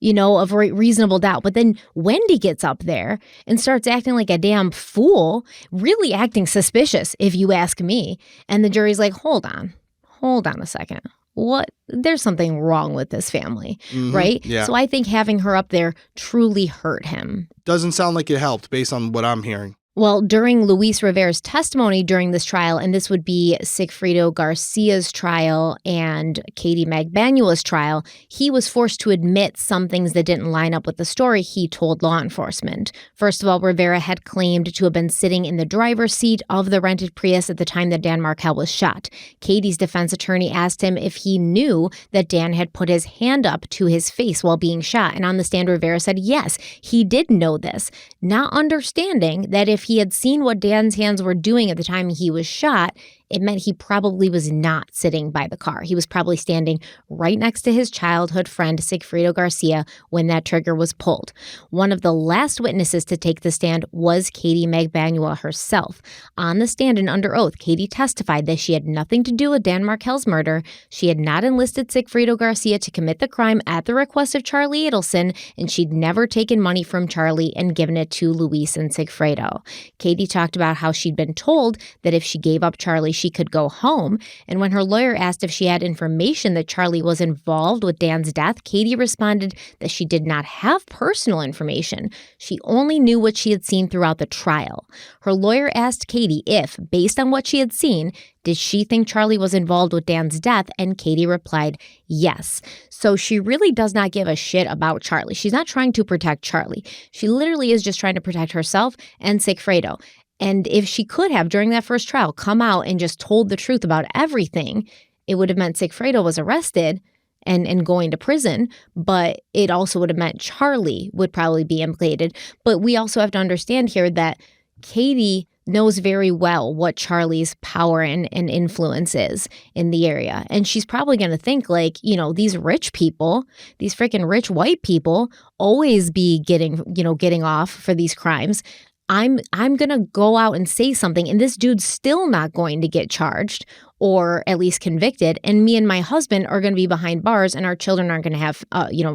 of reasonable doubt. But then Wendy gets up there and starts acting like a damn fool, really acting suspicious, if you ask me. And the jury's like, hold on a second. What? There's something wrong with this family, right? Yeah. So I think having her up there truly hurt him. Doesn't sound like it helped based on what I'm hearing. Well, during Luis Rivera's testimony during this trial, and this would be Sigfrido Garcia's trial and Katie Magbanua's trial, he was forced to admit some things that didn't line up with the story he told law enforcement. First of all, Rivera had claimed to have been sitting in the driver's seat of the rented Prius at the time that Dan Markel was shot. Katie's defense attorney asked him if he knew that Dan had put his hand up to his face while being shot. And on the stand, Rivera said, yes, he did know this, not understanding that if he had seen what Dan's hands were doing at the time he was shot, it meant he probably was not sitting by the car. He was probably standing right next to his childhood friend, Sigfrido Garcia, when that trigger was pulled. One of the last witnesses to take the stand was Katie Magbanua herself. On the stand and under oath, Katie testified that she had nothing to do with Dan Markel's murder. She had not enlisted Sigfrido Garcia to commit the crime at the request of Charlie Adelson, and she'd never taken money from Charlie and given it to Luis and Sigfrido. Katie talked about how she'd been told that if she gave up Charlie, she could go home. And when her lawyer asked if she had information that Charlie was involved with Dan's death, Katie responded that she did not have personal information. She only knew what she had seen throughout the trial. Her lawyer asked Katie if, based on what she had seen, did she think Charlie was involved with Dan's death? And Katie replied, yes. So she really does not give a shit about Charlie. She's not trying to protect Charlie. She literally is just trying to protect herself and Sigfrido. And if she could have, during that first trial, come out and just told the truth about everything, it would have meant Sigfrido was arrested and going to prison, but it also would have meant Charlie would probably be implicated. But we also have to understand here that Katie knows very well what Charlie's power and influence is in the area. And she's probably going to think like, these rich people, these freaking rich white people always be getting off for these crimes. I'm going to go out and say something, and this dude's still not going to get charged or at least convicted. And me and my husband are going to be behind bars, and our children aren't going to have,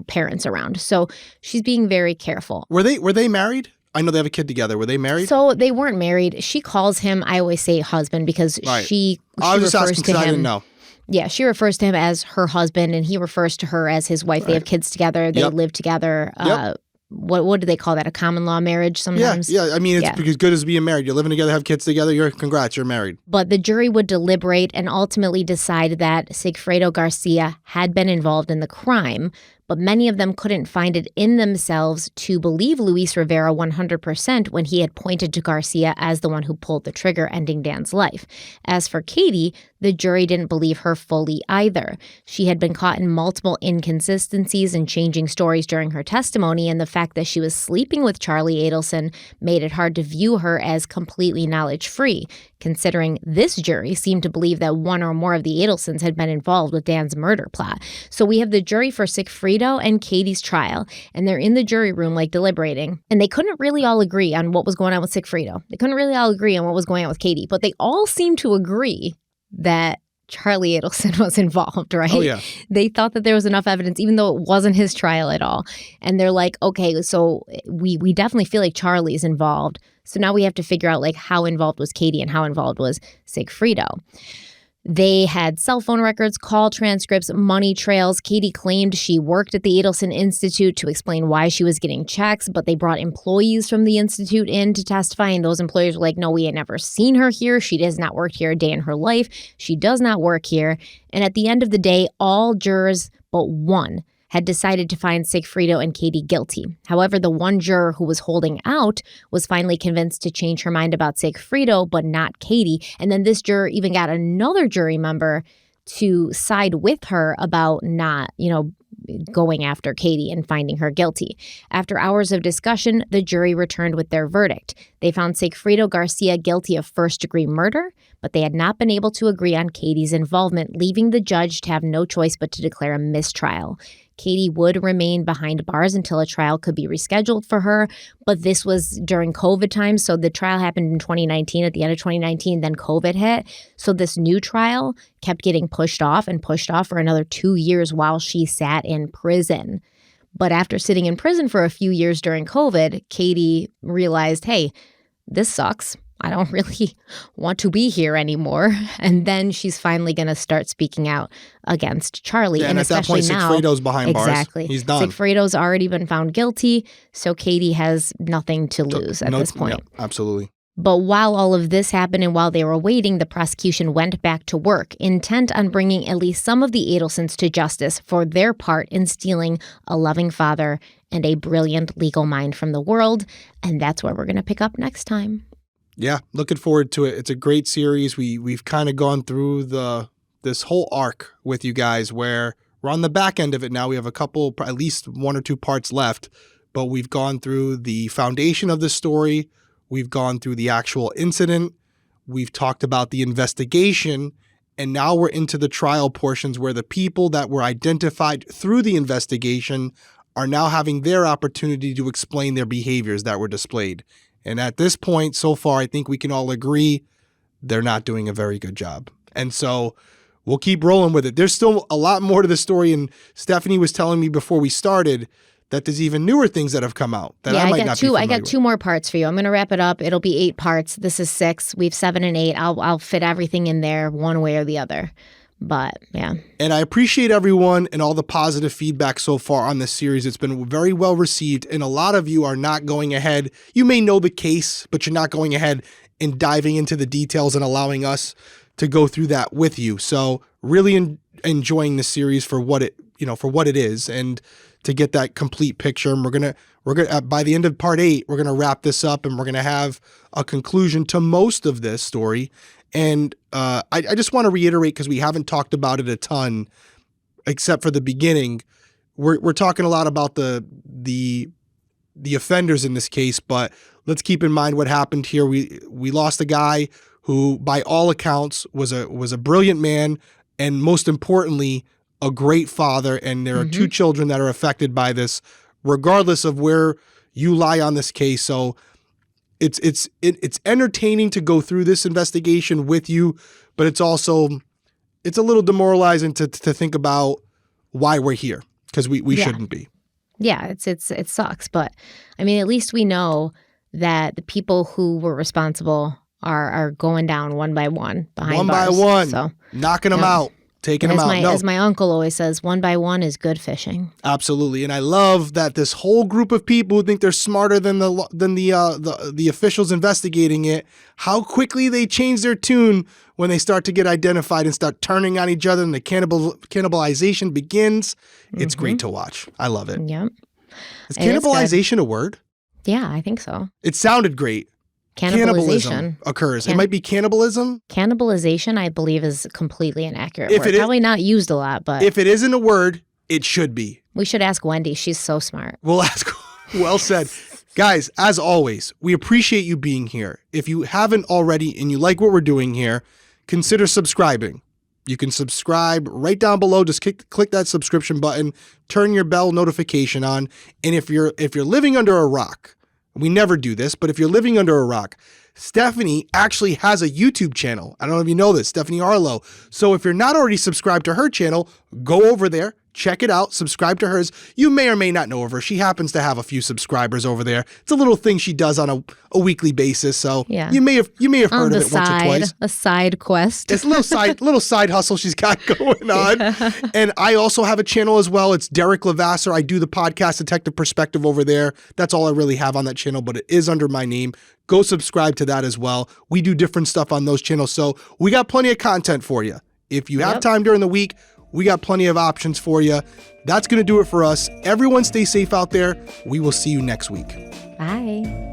parents around. So she's being very careful. Were they married? I know they have a kid together. Were they married? So they weren't married. She calls him, I always say husband, because right. she I was just refers asking to because him. I didn't know. Yeah, she refers to him as her husband, and he refers to her as his wife. Right. They have kids together. They live together. Yep. What do they call that? A common law marriage sometimes? Yeah. I mean, it's because good as being married. You're living together, have kids together. Congrats, you're married. But the jury would deliberate and ultimately decide that Sigfrido Garcia had been involved in the crime, but many of them couldn't find it in themselves to believe Luis Rivera 100% when he had pointed to Garcia as the one who pulled the trigger, ending Dan's life. As for Katie, the jury didn't believe her fully either. She had been caught in multiple inconsistencies and changing stories during her testimony, and the fact that she was sleeping with Charlie Adelson made it hard to view her as completely knowledge-free, considering this jury seemed to believe that one or more of the Adelsons had been involved with Dan's murder plot. So we have the jury for Sigfrido and Katie's trial, and they're in the jury room deliberating, and they couldn't really all agree on what was going on with Sigfrido. They couldn't really all agree on what was going on with Katie, but they all seemed to agree that Charlie Adelson was involved, right? Oh, yeah. They thought that there was enough evidence, even though it wasn't his trial at all. And they're like, okay, so we definitely feel like Charlie's involved. So now we have to figure out how involved was Katie and how involved was Sigfrido. They had cell phone records, call transcripts, money trails. Katie claimed she worked at the Adelson Institute to explain why she was getting checks, but they brought employees from the Institute in to testify, and those employees were like, no, we ain't never seen her here. She has not worked here a day in her life. She does not work here. And at the end of the day, all jurors but one had decided to find Sigfrido and Katie guilty. However, the one juror who was holding out was finally convinced to change her mind about Sigfrido, but not Katie. And then this juror even got another jury member to side with her about not, going after Katie and finding her guilty. After hours of discussion, the jury returned with their verdict. They found Sigfredo Garcia guilty of first-degree murder, but they had not been able to agree on Katie's involvement, leaving the judge to have no choice but to declare a mistrial. Katie would remain behind bars until a trial could be rescheduled for her, but this was during COVID times, so the trial happened in 2019, at the end of 2019, then COVID hit. So this new trial kept getting pushed off for another 2 years while she sat in prison. But after sitting in prison for a few years during COVID, Katie realized, hey, this sucks. I don't really want to be here anymore. And then she's finally going to start speaking out against Charlie. Yeah, and at that point, Sigfredo's behind bars. Exactly. He's done. Sigfredo's already been found guilty, so Katie has nothing to lose at this point. Yeah, absolutely. But while all of this happened and while they were waiting, the prosecution went back to work, intent on bringing at least some of the Adelsons to justice for their part in stealing a loving father and a brilliant legal mind from the world. And that's where we're going to pick up next time. Yeah, looking forward to it. It's a great series. We've kind of gone through this whole arc with you guys where we're on the back end of it now. We have a couple, at least 1 or 2 parts left, but we've gone through the foundation of the story. We've gone through the actual incident. We've talked about the investigation, and now we're into the trial portions where the people that were identified through the investigation are now having their opportunity to explain their behaviors that were displayed. And at this point, so far, I think we can all agree they're not doing a very good job. And so we'll keep rolling with it. There's still a lot more to the story. And Stephanie was telling me before we started that there's even newer things that have come out that I might not be familiar with. I got 2 more parts for you. I'm going to wrap it up. It'll be 8 parts. This is 6. We have 7 and 8. I'll fit everything in there one way or the other. But yeah. And I appreciate everyone and all the positive feedback so far on this series. It's been very well received. And a lot of you are not going ahead. You may know the case, but you're not going ahead and diving into the details and allowing us to go through that with you. So really enjoying the series for what it is, and to get that complete picture. And we're gonna by the end of part 8, we're gonna wrap this up, and we're gonna have a conclusion to most of this story. And I just want to reiterate, because we haven't talked about it a ton, except for the beginning. We're talking a lot about the offenders in this case, but let's keep in mind what happened here. We lost a guy who, by all accounts, was a brilliant man, and most importantly, a great father. And there are 2 children that are affected by this, regardless of where you lie on this case. So it's entertaining to go through this investigation with you, but it's a little demoralizing to think about why we're here, because we shouldn't be. Yeah, it sucks, but I mean, at least we know that the people who were responsible are going down one by one behind bars. One by one, so knocking them out. Taking them out. As my uncle always says, 1 by 1 is good fishing. Absolutely. And I love that this whole group of people who think they're smarter than the officials investigating it, how quickly they change their tune when they start to get identified and start turning on each other, and the cannibalization begins. It's great to watch. I love it. Yep. Is cannibalization a word? Yeah, I think so. It sounded great. Cannibalism occurs. It might be cannibalism. Cannibalization, I believe, is completely inaccurate word. Probably not used a lot, but if it isn't a word, it should be. We should ask Wendy. She's so smart. We'll ask. Well said. Guys, as always, we appreciate you being here. If you haven't already and you like what we're doing here, consider subscribing. You can subscribe right down below. Just click that subscription button, turn your bell notification on. And if you're living under a rock, we never do this, but if you're living under a rock, Stephanie actually has a YouTube channel. I don't know if you know this, Stephanie Arlo. So if you're not already subscribed to her channel, go over there, check it out, subscribe to hers. You may or may not know of her. She happens to have a few subscribers over there. It's a little thing she does on a weekly basis. So yeah. you may have heard of it once or twice. A side quest. It's a little side hustle she's got going on. Yeah. And I also have a channel as well. It's Derek Lavasser. I do the podcast Detective Perspective over there. That's all I really have on that channel, but it is under my name. Go subscribe to that as well. We do different stuff on those channels. So we got plenty of content for you. If you have time during the week, we got plenty of options for you. That's going to do it for us. Everyone stay safe out there. We will see you next week. Bye.